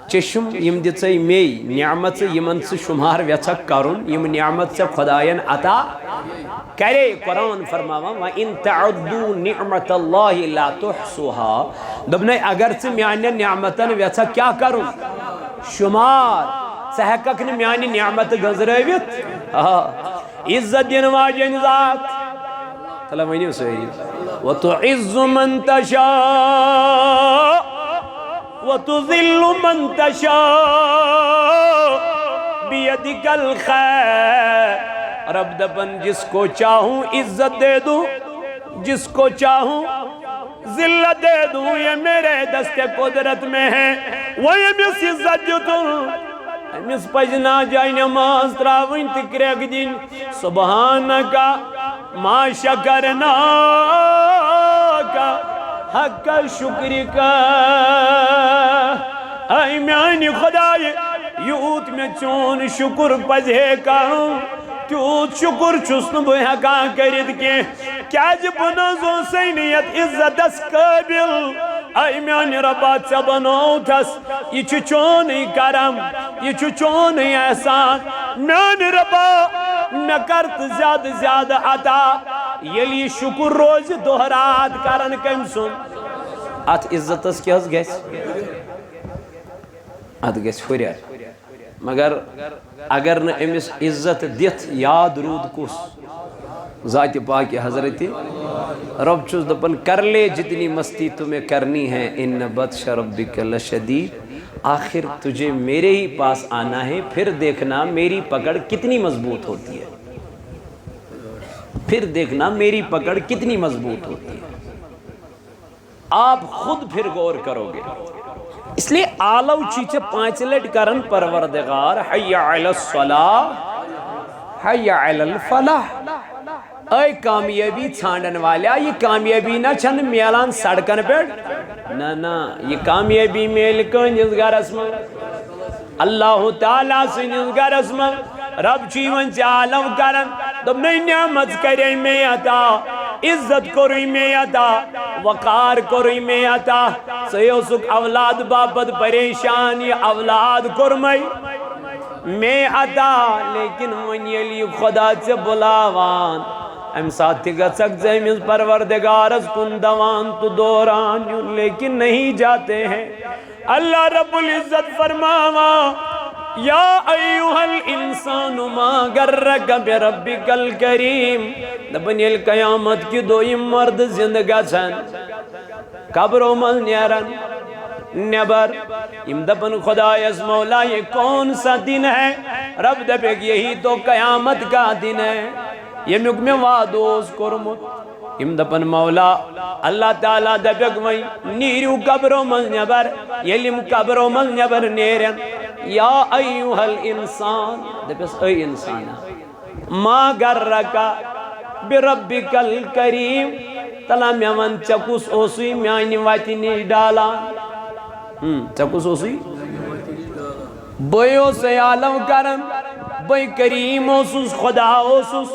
چشم یم دِژے مے نعمت یمن ژٕ شمار ویژھکھ کرُن یم نعمت ژےٚ خدایَن عطا کرے قرآن فرماوان وَإِن تَعُدُّوا نِعْمَةَ اللَّهِ لَا تُحْصُوهَا دوٚپنَے اگر ژٕ میانٮ۪ن نعمتن ویژھکھ کیٛاہ کرُن شمار ژٕ ہٮ۪ککھ نہٕ میانہِ نعمتہٕ گنٛزرٲوِتھ عزت دِنہٕ واجیٚنۍ ذات تَلے ؤنِو سٲری وَتُعِزُّ مَن تَشَاءُ وَتُذِلُّ مَن تَشَاءُ بِيَدِكَ الْخَيْرُ رب دپن جس کو چاہوں عزت دے دوں جس کو چاہوں ذلت دے دوں یہ میرے دست قدرت میں ہے وہ یہ مس عزت جتن امس پزنا جائے نماز تراؤن تو کریک دن سبحانکا ما شکرناکا حق شکرکا اے میانی خدای یوت میں چون شکر پزے کروں تیوت شکر چھسن بہ ہیکان کرت کیا بنزو سینیت عزت اس قابل اے میانی ربا ژے بنوتھس یہ چون کرم یہ چون احسان میانی ربا مے کرت زیادہ زیادہ عطا یلی شکر روز دہرات کرن کم سن ات عزتس کیا گھس ات گھس ہریار مگر اگر نہ امس عزت دت یاد رود کس ذات پاک حضرت رب چھس دپن کر لے جتنی مستی تمہیں کرنی ہے ان بطش ربک لشدید آخر تجھے میرے ہی پاس آنا ہے پھر دیکھنا میری پکڑ کتنی مضبوط ہوتی ہے پھر دیکھنا میری پکڑ کتنی مضبوط ہوتی ہے آپ خود پھر غور کرو گے اس لیے آلو چیچے 5 لٹ کرن پروردگار حی علی الصلاح حی علی الفلاح اے کامیابی چھانڈن والیا یہ کامیابی نہ چھن میلان سڑکن پیٹ نا یہ کامیابی میل کنجز گرس من اللہ تعالیٰ سنجز گرس من رب چیون چالو کرن دب نئی نعمت کریں میں عطا عزت کروی میں عطا وقار کروی میں عطا سیوسک اولاد باپت پریشان یہ اولاد کرمائی میں عطا لیکن ونیلی خدا سے بلاوان ام ساتھ گسک زمین پروردگارز کن دوان تو دوران لیکن نہیں جاتے ہیں اللہ رب العزت فرماوا یا ایوہ الانسان ما غرک بربک الکریم دبنی القیامت کی دوئی مرد زندگا سن قبرو مل نیرن نیبر ام دبن خدا اس مولا یہ کون سا دن ہے رب دبک یہی تو قیامت کا دن ہے یہ مکم وادوز کرمت ام دبن مولا اللہ تعالیٰ دبک وی نیریو قبرو مل نیبر یلیم قبرو مل نیبر نیرن یا ایوہ الانسان دبس اے انسانا ما غرکا بربک الکریم تلا میوان چکوس اوسی میانی واتی نیش ڈالا چکوس اوسی بیو سے عالم کرم بی کریم اوسوس خدا اوسوس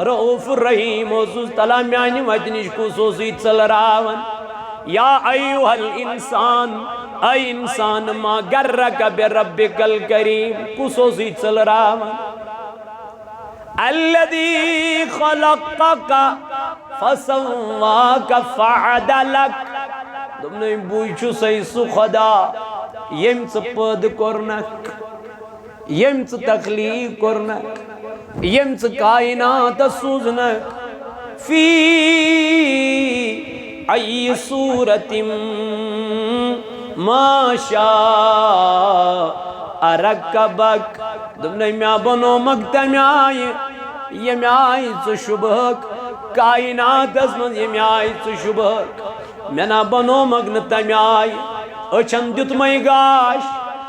رؤوف الرحیم اوسوس تلا میانی واتی نیش کوس اوسی چل راون یا ایوہ الانسان اے انسان ما غرک بربک الکریم کسوسی چل راون الذی خلقک فسواک فعدلک تم نے بوچھو سیسو خدا یمچ پد کرنک یمچ تخلیق کرنک یمچ کائنات سوزنک فی ای صورت ما شاء رکبک دبنی میں بنو مکتمی آئی یہ میں آئی چو شبہک کائنات ازمن یہ میں آئی چو شبہک میں نا بنو مگنتمی آئی اچھن دیتمائی گاش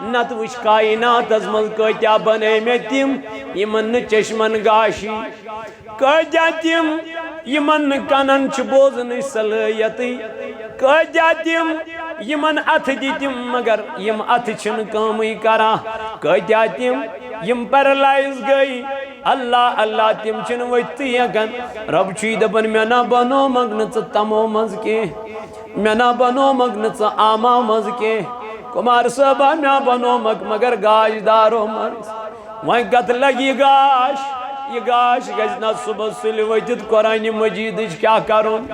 نتوش کائنات ازمن کتیا بنے میں تیم یہ من چشمن گاشی کتیا تیم یہ من کنن چبوزن صلاحیتی کتیا تیم یہ من اتھ دیتیم مگر یم اتھ چھن کامی کرا کتیا تیم یم پیرالائز گئی اللہ اللہ تیم چھن ویتی یکن رب چی دبن میں نا بنو مگنچ تمو مز کے میں نا بنو مگنچ آما مز کے کمار صاحبہ میں بنو مگر گاش دارو مرز وہیں کت لگی گاش یہ گاش گزنا صبح سلی وجد قرآن مجید کیا کرون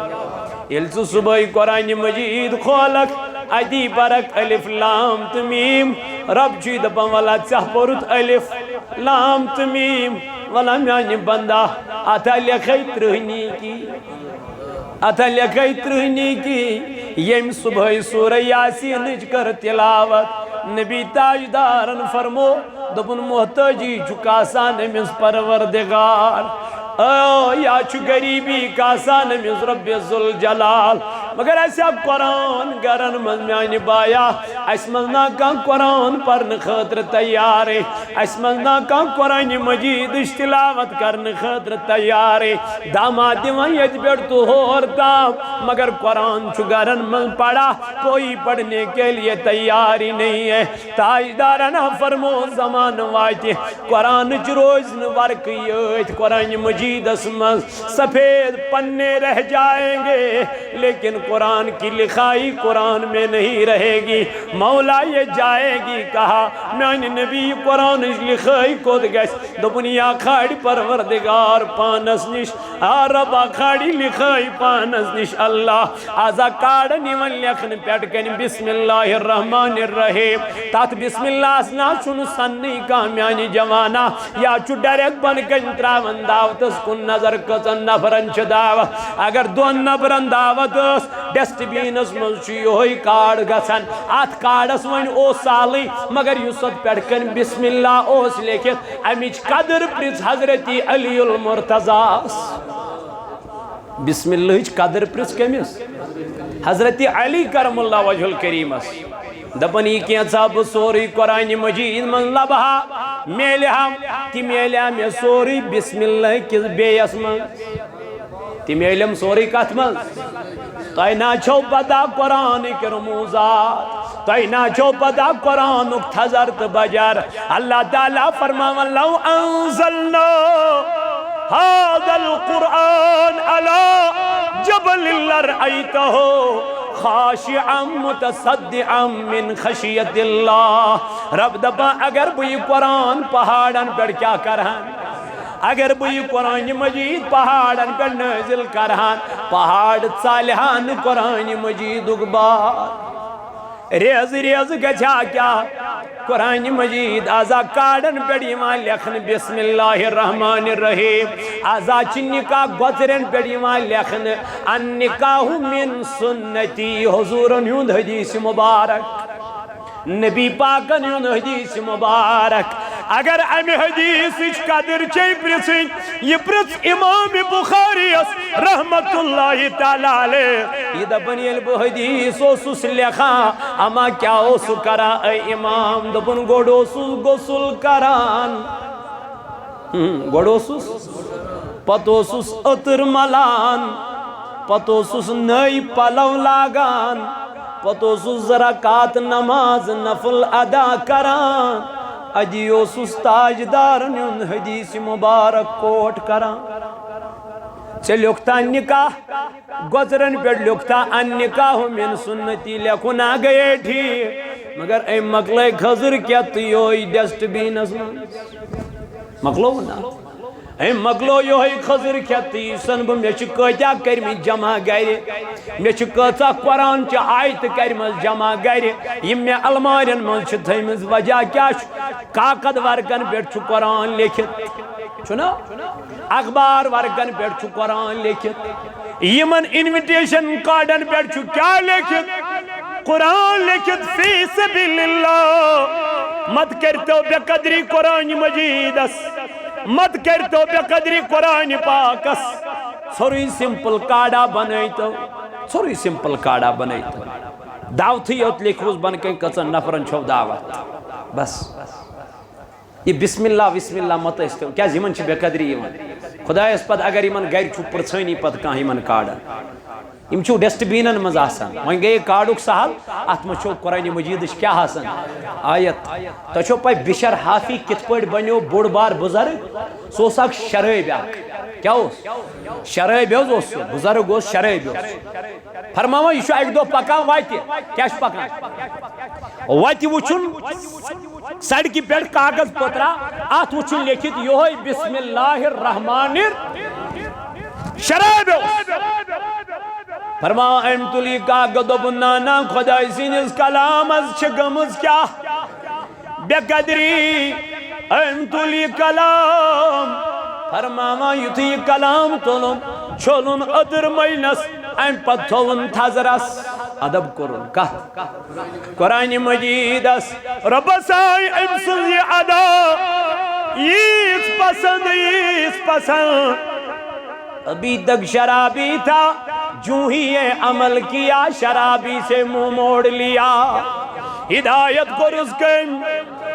یلسو صبح قرآن مجید خولک ادی برک الف لام تمیم رب چید والا چاہ پورت الف لام تمیم والا میانی بندہ آتا لکھائی ترہنی کی آتا لکھائی ترہنی کی یم صبح سورہ یاسین کر تلاوت نبی تاجدارن فرمو دبن محتاجی چکاسان مز پروردگار یا چو غریبی کاسان مز رب ذوالجلال مگر ایسا قرآن گرن من میانی بایا اس مزنا کان قرآن پرن خاطر تیار اس مزنا کان قرآن مجید تلاوت کرن خاطر تیار داماد دیوان یت بیٹ تو ہورتا مگر قرآن چو گرن من پڑا کوئی پڑھنے کے لیے تیاری نہیں ہے تاجدارنا فرمو زمان واتی قرآن چروز ورک یت قرآن مجید اسم سفید پنے رہ جائیں گے لیکن قرآن کی لکھائی قرآن میں نہیں رہے گی مولا یہ جائے گی کہا میانی نبی قرآن لکھائی کود گیس دنیا کھاڑی پروردگار پانس نش عربا کھاڑی لکھائی پانس نش اللہ آزا کاڑنی من لکھن پیٹ کنی بسم اللہ الرحمن الرحیم تات بسم اللہ اسنا چون سنی کا میانی جوانا یا چو ڈریک بن کن تراون داوتس کن نظر کسن نفرن چھ دعوت اگر دون نفرن دعوت اس ڈسٹ بینس منشی ہوئی کارڈ گسن آت کارڈس ون او سالی مگر یوسف پیڑکن بسم اللہ اوس لیکت امیچ قدر پرس حضرتی علی المرتضاس بسم اللہ ہچ قدر پرس کمیس حضرتی علی کرم اللہ وجہ الکریم اس دپنی کیا صاحب سوری قرآن مجید من لبہا میلہا تی میلہا میں سوری بسم اللہ کس بے اسمان تی میلہم سوری کتمل تائنا چھو پتا قرآن کے رموزات تائنا چھو پتا قرآن تھزرت بجر اللہ تعالیٰ فرماوا لو انزلنا هذا القرآن على جبل لرأيته خاشعا متصدعا من خشیت اللہ رب دبا اگر بھئی قرآن پہاڑن پر کیا کرہن اگر بھئی قرآن مجید پہاڑن پر نازل کرہن پہاڑ صالحان قرآن مجید اگبار ریز ریز گچھا کیا قرآن مجید آزا کارڈن پیڑی ماں لکھن بسم اللہ الرحمن الرحیم آزا چنکا گوزرن پیڑی ماں لکھن ان نکاح من سنتی حضورن یون حدیث مبارک نبی پاکن یون حدیث مبارک اگر امی حدیث اچ قدر چاہی پرسیں یہ پرس امام بخاری اس رحمت اللہ تعالیٰ علیہ یہ دا بنی البو حدیث اوسوس لکھا اما کیا اوسو کرا اے امام دا بن گوڑوسوس گسل کران گوڑوسوس پتوسوس اتر ملان پتوسوس نئی پلو لاغان پتوسوس زرکات نماز نفل ادا کران اجیوسوس تاجدارن یون حدیث مبارک کوٹ کران چھ لکھتا نکاح گزرن پر لکھتا ان نکاح من سنتی لکھن آگئے ٹھی مگر اے مقلے خضر کیا تیوئی ڈسٹ بین ازمان مقلو نا اے مقلو یوہی خضر کیا تیسن بم یہ چکتا کرمی جمع گئے میں چکتا قرآن چا آیت کرمز جمع گئے یہ میں المارین من چھتیمز وجہ کیا کاقد ورکن بیٹھ چو قرآن لکھت چھنا اخبار ورکن بیٹھ چو قرآن لکھت یہ من انویٹیشن کارڈن بیٹھ چو کیا لکھت قرآن لکھت فی سبیل اللہ مت کرتو بے قدری قرآن مجید اس مت کرتو بے قدری قرآن پاکس سوری سمپل کارڈا بنائی تو سوری سمپل کارڈا بنائی تو دعوتی یوت لکھوز بن کے کسن نفرن چھو دعوت بس یہ بسم اللہ مت استو کیا زیمن چھ بے قدری ایمان خدا اس پد اگر ایمان غیر چھو پرسانی پد کان ایمان کارڈا یم چھو ڈسٹ بینن مز آسان وہیں گئے کارڈوک سہل ات میں چھو قرآن مجیدش کیا آسان آیت تو چھو پائی بشر حافی کت پڑ بنیو بوڑ بار بزرگ سو ساک شرعی بیاک کیا ہوس شرعی بیوز ہوس بزرگ ہوس شرعی بیوز فرماوا یہ چھو ایک دو پکان وائی کیا چھو پکان وائی وچن سڑکی پیٹ کاغذ پترا آت وچن لیکھت یوہی بسم اللہ الرحمن شرعی بیوز فرما امتلی کاغذ بنانا خدای سینس کلام از چگمز کیا بے قدری امتلی کلام فرما یوتی کلام تولن چولن ادر مینس ام پتھون تھزرس ادب کرن کت قرآن مجید اس رب سائی ام سنزی ادا اس پسند ابھی تک شرابی تھا جو ہی یہ عمل کیا شرابی سے منہ موڑ لیا ہدایت کو رزقن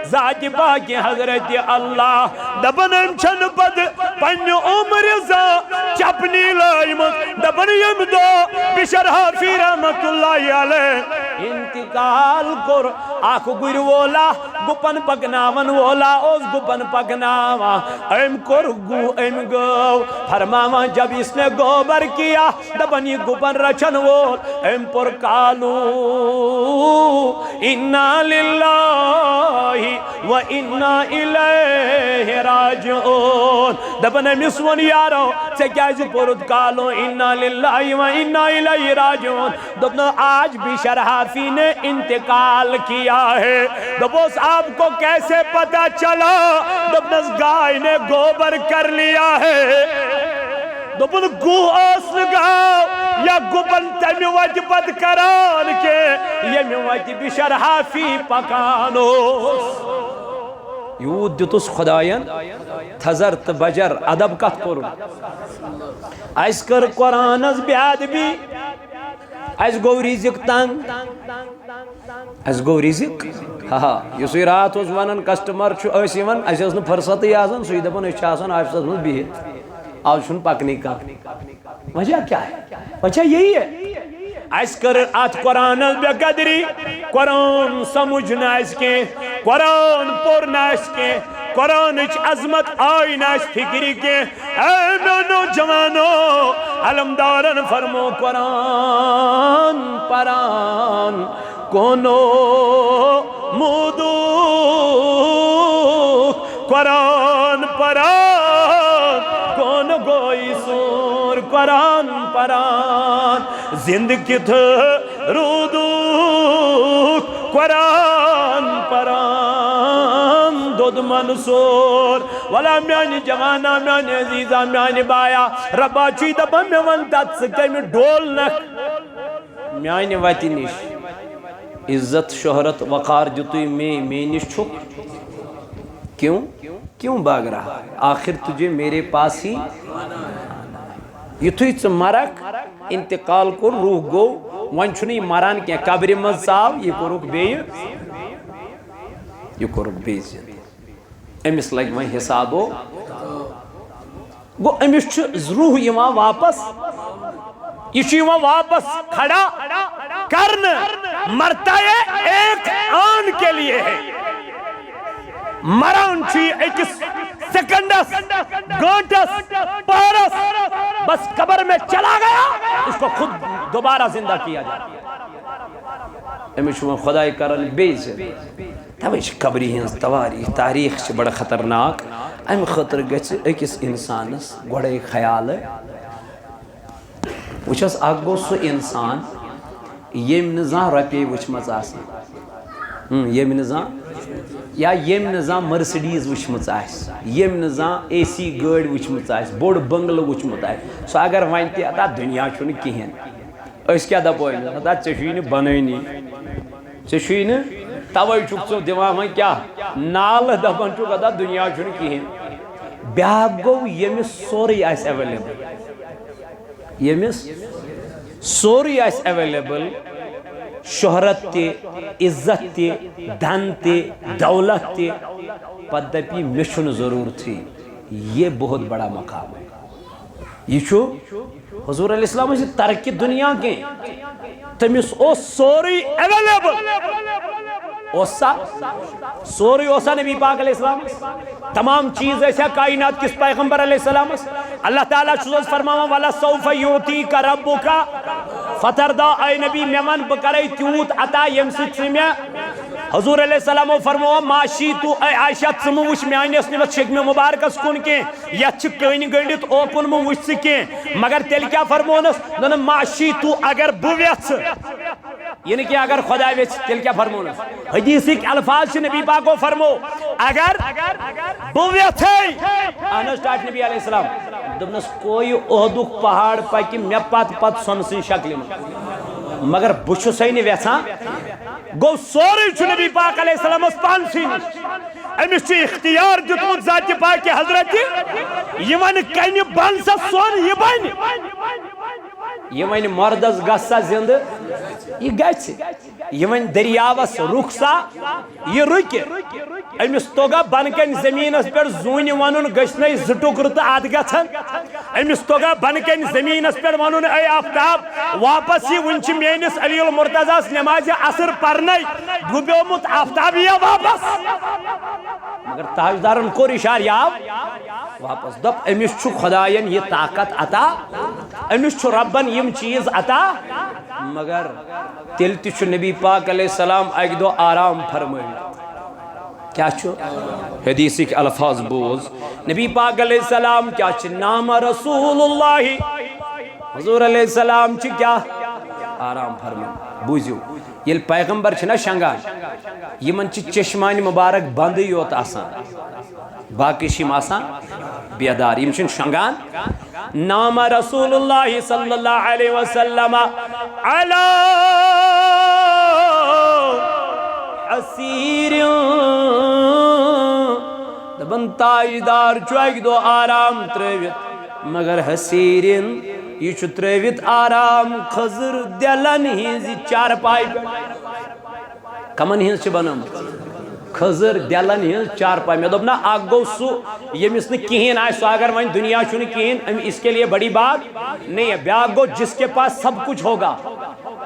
ذات پاک حضرت اللہ دبن چھن پد پن عمر زا چپنی لائمت دبن یم دو بشر حافی رحمت اللہ علیہ انتقال کر آخ گر وولا گپن پکناون وولا اوز گپن پکناوا ایم کر گو ایم گو فرماوا جب اس نے گوبر کیا دبن یہ گپن رچن وول ایم پر کالو انا للہ وَإِنَّا إِلَيْهِ رَاجِعُونَ دبن مسون یارو سے کیا جو پرد کالو اِنَّا لِلَّهِ وَإِنَّا إِلَيْهِ رَاجِعُونَ دبن آج بھی شرحافی نے انتقال کیا ہے دبوس آپ کو کیسے پتا چلا دبنس گائے نے گوبر کر لیا ہے دبن گو آس لگاؤ یا گبن تمی وجہ بد کران کے یہ وجہ بشر حافی پکانو یود دیتوس خدایان تھزر تبجر ادب کت کرو ایس کر قرآن از بیاد بھی ایس گو رزق تنگ ایس گو رزق ہاں یسوی رات اس ونن کسٹمر چھو ایسی ون ایسی اس نے فرصتی آسن سوی دبن اس چاسن آفسس میں بیت آج شن پاکنی کا وجہ کیا ہے وجہ یہی ہے ایس کر آت قرآن بے قدری قرآن سمجھنا اس کے قرآن پورنا اس کے قرآن اچ عظمت آئینا اس فکری کے اے نو جوانو علمدارن فرمو قرآن پران کونو مودو قرآن پران کون گوئی سور قرآن پران زندگی تھا رودو قرآن پران دود منصور والا میانی جوانا میانی عزیزہ میانی بایا ربا چی دبا میں ونتات سکے میں ڈول نک میانی واتی نیش عزت شہرت وقار جتوی میں نیش چھک کیوں باگ رہا ہے آخر تجھے میرے پاس ہی یہ تو ہی مرک انتقال کو روح گو ونچنی مران کیا قبر مزاو یہ کو رک بے امس لگ وہیں حساب ہو گو امس روح یما واپس یہ یما واپس کھڑا کرن مرتا ہے ایک آن کے لیے ہے مران چی ایک سیکنڈس گھنٹس پارس بس قبر میں چلا گیا اس کو خود دوبارہ زندہ کیا جائے امیش میں خدای کرن بیز تبیش قبری ہنس تاریخ سے بڑا خطرناک ام خطر گچ ایکس انسانس گوڑے خیال ہے وچھس آگو سو انسان یم نظام رپی وچ مزاسن یم نظام یا یم نظام مرسڈیز وچمت آس یم نظام اے سی گاڑی وچمت آس بوڑ بنگلہ وچمت آس سو اگر ون تہ ادا دنیا چھن کہین اس کیا دپو ادا ژےٚ بنٲنی ژےٚ توے چھُکھ ژٕ دِوان وۄنۍ کیاہ نالہٕ دپان چھُکھ ادا دنیا چھن کہین بیاکھ گوٚو ییٚمِس سورُے آسہِ ایویلیبل ییٚمِس سورُے آسہِ ایویلیبل شہرت تی عزت تی دھن تی دولت تی پتہ دپی مشن ضرور تھی یہ بہت بڑا مقام ہے یہ چھو حضور علیہ السلام سے ترک دنیا کے تمس او سوری ایویلیبل اوسا سوری اوسا نبی پاک علیہ السلام تمام چیز ایسا کائنات کس پیغمبر علیہ السلام اللہ تعالیٰ چوز فرماوا والا سوف یوتی کا ربو کا فتردہ اے نبی میمن بکرائی تیوت عطا یمسی چمی حضور علیہ السلام فرماوا معاشی تو اے عائشہ چموش میانی اس نمت شکم مبارکس کن کے یا چکین گنڈت اوپن موش سکیں مگر تیل کیا فرمونس نن معاشی تو اگر بویت یعنی کہ اگر خدا ویچ تیل کیا فرمونس حدیث ایک الفاظ سے نبی پاک کو فرمو اگر بویت ہے آنسٹارٹ نبی علیہ السلام دبنس کوئی اہدوک پہاڑ پاکی میں پت سنسن شکل میں مگر بچو سینی ویسا گو سوری چھو نبی پاک علیہ السلام اس پانسین امیس چی اختیار جتمت ذات پاک حضرت یہ من کہیں بانسا سون یہ بانی یہ ون مردس گسا زند یہ گژھِ یہ ون دریاوس رُک سا یہ رُکہِ امس توگا بن کن زمینس پہ زون ون گھنے زٕ ٹُکرٕ تو اد گژھن امس توگا بن کن زمینس پہ ون اے آفتاب واپس یہ ون میانس علی المرتضیٰ نماز اثر پرنے ڈوبیومت آفتاب یہ واپس مگر تاجدارن کور اشار یاو واپس دپ امس چھ خداین یہ طاقت عطا امس چھ ربن یم چیز عطا مگر تیل تہ نبی پاک علیہ السلام اک دو آرام فرمائی کیا چھو حدیثک الفاظ بوز نبی پاک علیہ السلام کیا چھ نام رسول اللہ حضور علیہ السلام چھ کیا آرام فرمائی بوزیو یل پیغمبر چھنا شنگان یمن چھ چشمان مبارک بند یوت آسان باقی شیم آسان بیدار یم چھن شنگان نام رسول اللہ صلی اللہ علیہ وسلم علی حسیر دبن تاجدار چوک دو آرام ترویت مگر حسیرن یہ چھ ترویت آرام خضر دلن ہنزی چار پائی کمن ہنز چھ بنم خضر دلن ہنز چار پائی میں دوپنا آگ گو سو یمس نے کہین آئے سو اگر ون دنیا چھ کہین اس کے لیے بڑی بات نہیں ہے بیاگ گو جس کے پاس سب کچھ ہوگا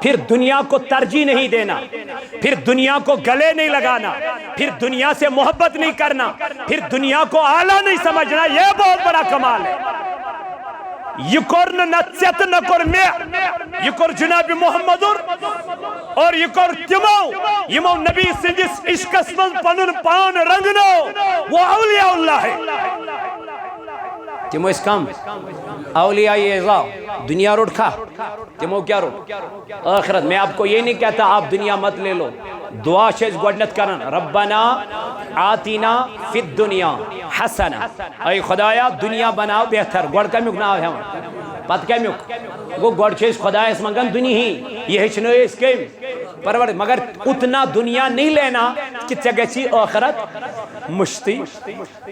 پھر دنیا کو ترجیح نہیں دینا پھر دنیا کو گلے نہیں لگانا پھر دنیا سے محبت نہیں کرنا پھر دنیا کو اعلیٰ نہیں سمجھنا یہ بہت بڑا کمال ہے یہ کور نتسیت نہ کور میں یہ کور جناب محمد اور یہ کور تمو یمو نبی سندس عشقس من پنن پان رنگنو وہ اولیاء اللہ ہے تمو اس کام اولیاء اعزا دنیا روٹ کھا تمو کیا روٹ آخرت میں آپ کو یہ نہیں کہتا آپ دنیا مت لے لو دعا شیز گوڑنت کرن ربنا آتینا فی الدنیا حسنا اے خدایا دنیا بناو بہتر گوڑ کا مکناو ہے پت کا مک وہ گوڑ شیز خدایا اس منگن دنیا ہی یہ ہچنو اس کے پرور مگر اتنا دنیا نہیں لینا کہ چگچی آخرت مشتی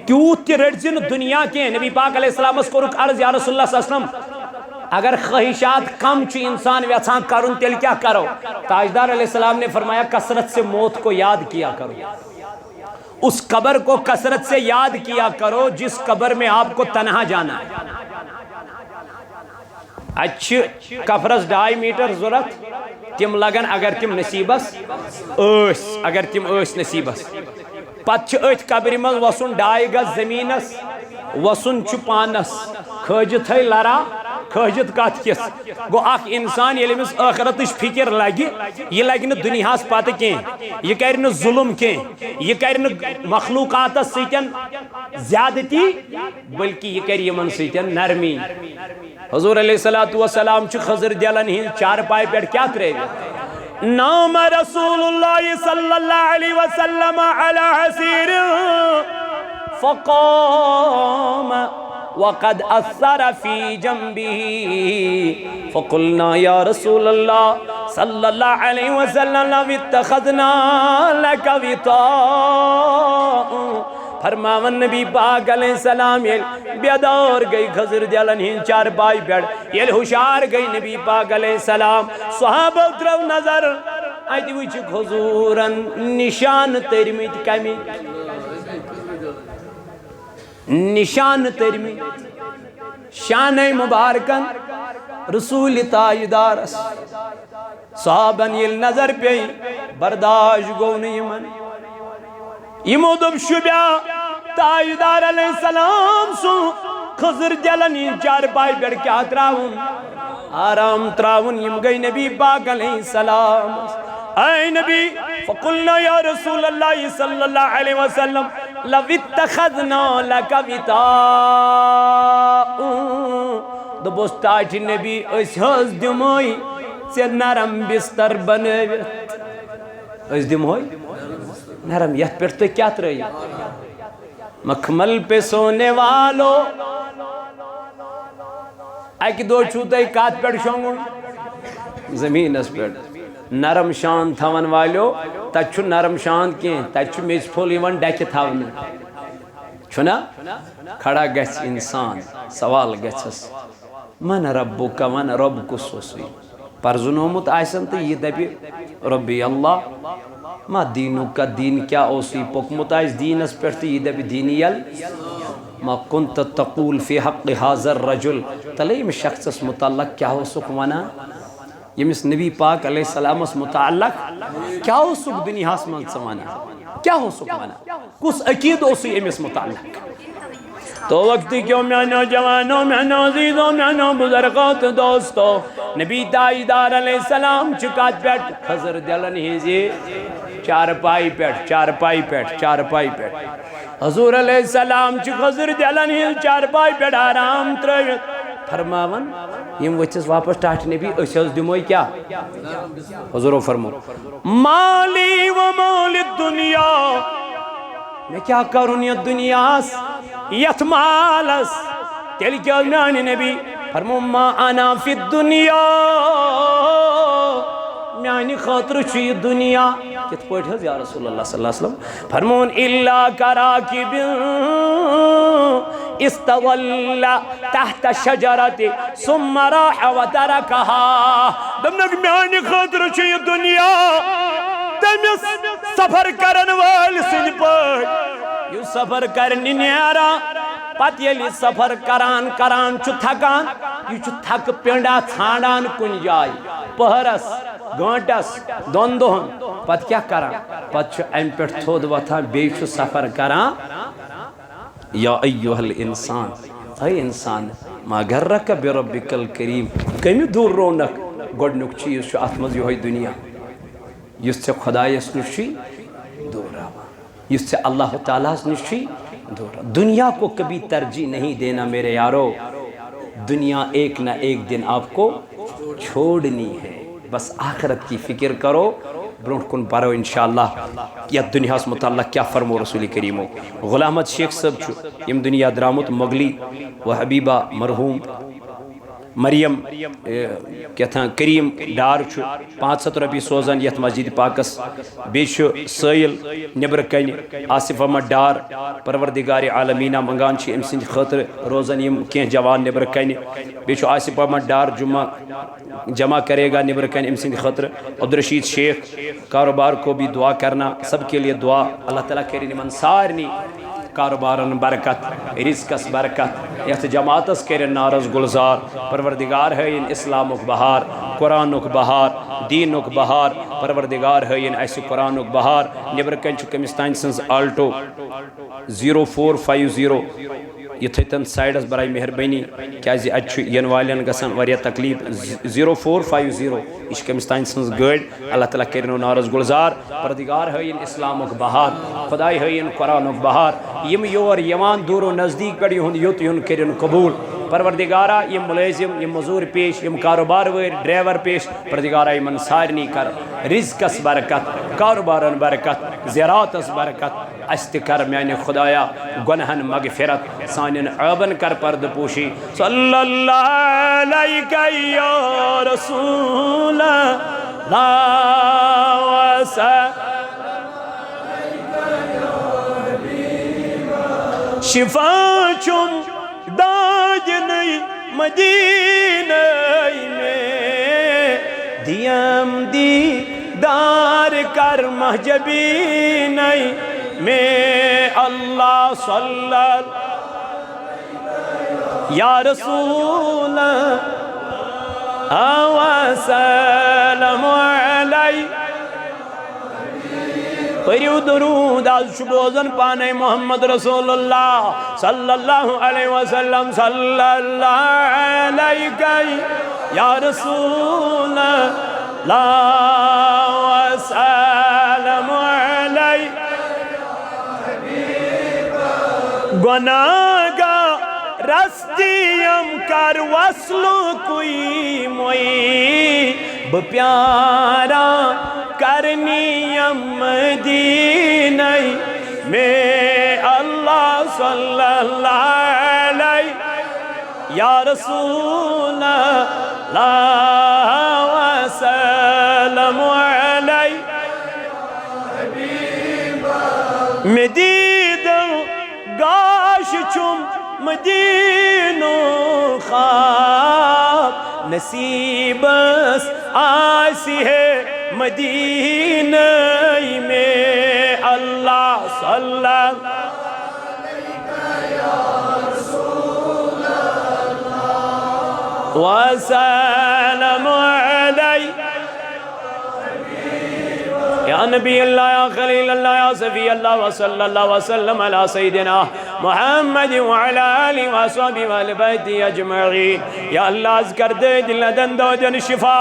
کیوں تی رڑزن دنیا کے نبی پاک علیہ السلام اس کو رک عرض یا رسول اللہ صلی اللہ علیہ وسلم اگر خواہشات کم چھ انسان ویسان کرن تیل کیا کرو تاجدار علیہ السلام نے فرمایا کثرت سے موت کو یاد کیا کرو اس قبر کو کثرت سے یاد کیا کرو جس قبر میں آپ کو تنہا جانا ہے اچھ کفرس 2.5 میٹر ضرورت تم لگن اگر تم نصیبس اگر تم نصیبس پتہ ات قبر من وسن 2.5 گز زمینس وسن چھ پانس کھجت ہے لرا کھجت کت کس گو اخ انسان یل امس آخرتش فکر لگی یہ لگی نہ دنیاس پتہ کی یہ کر نہ ظلم کی یہ کر نہ مخلوقات سیتن زیادتی بلکہ یہ کر یمن سیتن نرمی حضور علیہ الصلوۃ والسلام چھ خضر دلن ہن چار پائے پہ کیا کرے نام رسول اللہ صلی اللہ علیہ وسلم علی حسیر فقام وقد اثر في جنبه فقلنا يا رسول الله صلى الله عليه وسلم لو اتخذنا لك وطاء فرماون نبی پاک علیہ السلام یل بیدار گئی خضر دلن ہن چار پائی پیڑ یل ہوشار گئی نبی پاک علیہ السلام صحابہ اترو نظر آئی وچ حضورن نشان ترمت کمی نشان ترمت شان مبارکن رسول تاجدارس صحابن یل نظر پی برداشت گو نیمن یمو دب شبیا تاجدار علیہ السلام سو خضر جلنی چار پائی بیڑ کیا تراؤن آرام تراؤن یم گئی نبی پاک علیہ السلام اے نبی فقلنا یا رسول اللہ صلی اللہ علیہ وسلم لو اتخذنا لک وطاء دبوس تاج نبی اس حض دموئی سے نرم بستر بنویت اس دموئی نرم یت پر تو کیا ترہی مکمل پہ سونے والو ایک دو چھوتے کات پر شونگو زمین اس پر نرم شان تھاون والو تچھو نرم شان کیں تچھو میز پھول ایون ڈیک تھاون چھنا کھڑا گھس انسان سوال گھس من ربک من رب کس اوسُے پرزنومت آسن تو یہ دپہِ ربی اللہ ما دینک کا دین کیا اوسُے پوٚکمُت آسہِ دیٖنس پٮ۪ٹھ تہٕ یہِ دپہِ دیٖنی یل ما كنت تقول فی حق حاضر رجل تلے ییٚمِس شخصس متعلق کیا اوسُکھ ونان ییٚمِس نبی پاک علیہ السلامس متعلق کیا اوسُکھ دُنیاہس منٛز ژٕ ونان کیا اوسُکھ ونان کُس عقیٖد اوسُے أمِس متعلق تو وقت کیوں میانو جوانو میانو عزیزو میانو بزرگو تو دوستو نبی تاجدار علیہ السلام چکات پیٹ خضر دلن ہیزی چارپائی پیٹ حضور علیہ السلام چک خضر دلن ہیز چارپائی پیٹ آرام ترویت فرماون یم وچس واپس ٹاٹ نبی اسیز دموئی کیا حضورو فرمو مالی و مال الدنیا میں کیا کروں یہ دنیاس یت مالس تیل کیا میانی نبی فرمو ما انا فی الدنیا میانی خاطر چی دنیا کت پوٹ ہے یا رسول اللہ صلی اللہ علیہ وسلم فرمون الا کراکب استول تحت شجرت ثم راح وترکها دمنک میانی خاطر چی دنیا تمیس سفر کرن وال سن پاک یو سفر کرنی نیرا پت یلی سفر کران چو تھکان یہ چو تھک پینڈا ژھانڈان کن جائے پہرس گھنٹس دون دہن پت کیا کران پت چو ام پیٹ تھود وتھان بیٚیہِ چھُ سفر کران یا ایوہ الانسان اے انسان ما غرک بربک الکریم کمی دور رونک گۄڈنیُک چیز چھُ اتھ منٛز یِہوے دنیا یُس ژےٚ خۄدایس نِش چھُے دوٗراوان یُس ژےٚ اللہ تعالیٰ نِش چھُے دور دنیا کو کبھی ترجیح نہیں دینا میرے یارو دنیا ایک نہ ایک دن آپ کو چھوڑنی ہے بس آخرت کی فکر کرو برونٹ کن پارو انشاءاللہ یا دنیا اس متعلق کیا فرمو رسول کریمو غلامت شیخ صاحب چھو یم دنیا درامت مغلی و حبیبہ مرحوم مریم کہتا کریم ڈار چھو 500 رۄپیہِ سوزان یت مسجد پاکس بیٚیہِ چھُ سٲیل نٮ۪برٕ کنہِ آصف احمد ڈار پروردگار عالمیٖنہ منگان چھِ أمۍ سٕنٛدِ خٲطرٕ روزان یِم کینٛہہ جوان نٮ۪برٕ کنہِ بیٚیہِ چھُ آصف احمد ڈار جمع کرے گا نٮ۪برٕ کنہِ أمۍ سٕنٛدِ خٲطرٕ عبدالرشید شیخ کاروبار کو بھی دعا کرنا سب کے لیے دعا اللہ تعالیٰ کرن یمن سارنی کاروبارن برکت رزقس برکت یت جماعتس کرن نارس گلزار پروردگار ہائن اسلامک بہار قرآنک بہار دینک بہار پروردگار ہائن اسہ قرآنک بہار نبر کن کمس تان سنز آلٹو 0450 یہ تھن سائڈس برائے مہربانی کیازِ اتھ ین والین گژھان واریاہ تکلیف 0450 یہ کمس تان سنز گاڑی اللہ تعالیٰ کرنو نارس گلزار پروردگار ہائن اسلامک بہار خدائے ہائن قرآنک بہار یم یور یوان دور و نزدیک پہ یوت یون کرن قبول پروردگارہ یم ملازم یم مزور پیش یم کاروبار ور ڈرائیور پیش پروردگارہ یمن سارنی کر رزقس برکت کاروبارن برکت زراعتس برکت اس تہ کر میانہ خدایا گناہن مغفرت سانن عیبن کر پرد پوشی صلی اللہ علیہ یا رسول اللہ وسلم شفا چم داجنی مدینہ میں دیم دی دار کر محجبین میں اللہ صلی اللہ یا رسول وسلم علیہ پریو درود آج شبوزن پانے محمد رسول اللہ صلی اللہ علیہ وسلم صلی اللہ علیہ یا رسول اللہ وسلم علیہ گناہگا رستیم کر وصلو کوئی موئی بپیارا کرنیم مدینہ میں اللہ صلی اللہ علیہ یا رسول اللہ وسلم علیہ مدید گا چم مدینو خواب نصیبس آسی ہے مدینہ میں اللہ صلی وسلم علی یا نبی اللہ یا خلیل اللہ یا صفی اللہ وصلی اللہ وسلم علی سیدنا محمد وعلی آلہ وصحبہ وآل بیتہ اجمعین یا اللہ از کر دے دل دند و جن شفا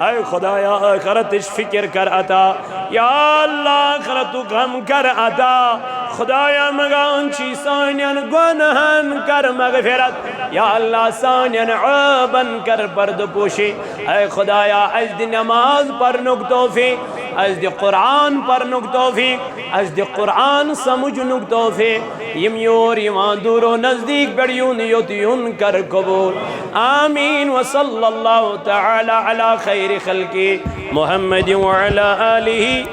اے خدایا آخرتش فکر کر عطا یا اللہ آخرتو غم کر عطا خدایا مگان چی سانین گنہن کر مغفرت یا اللہ سانین عیبن کر پرد پوشی اے خدایا از دی نماز پر توفیق از دی قرآن پر توفیق از دی قرآن سمجھ توفیق یم یور یوان دور و نزدیک بڑیون یوتیون کر قبول آمین وصلی اللہ تعالی علی خیر خلقی محمد وعلی آلہ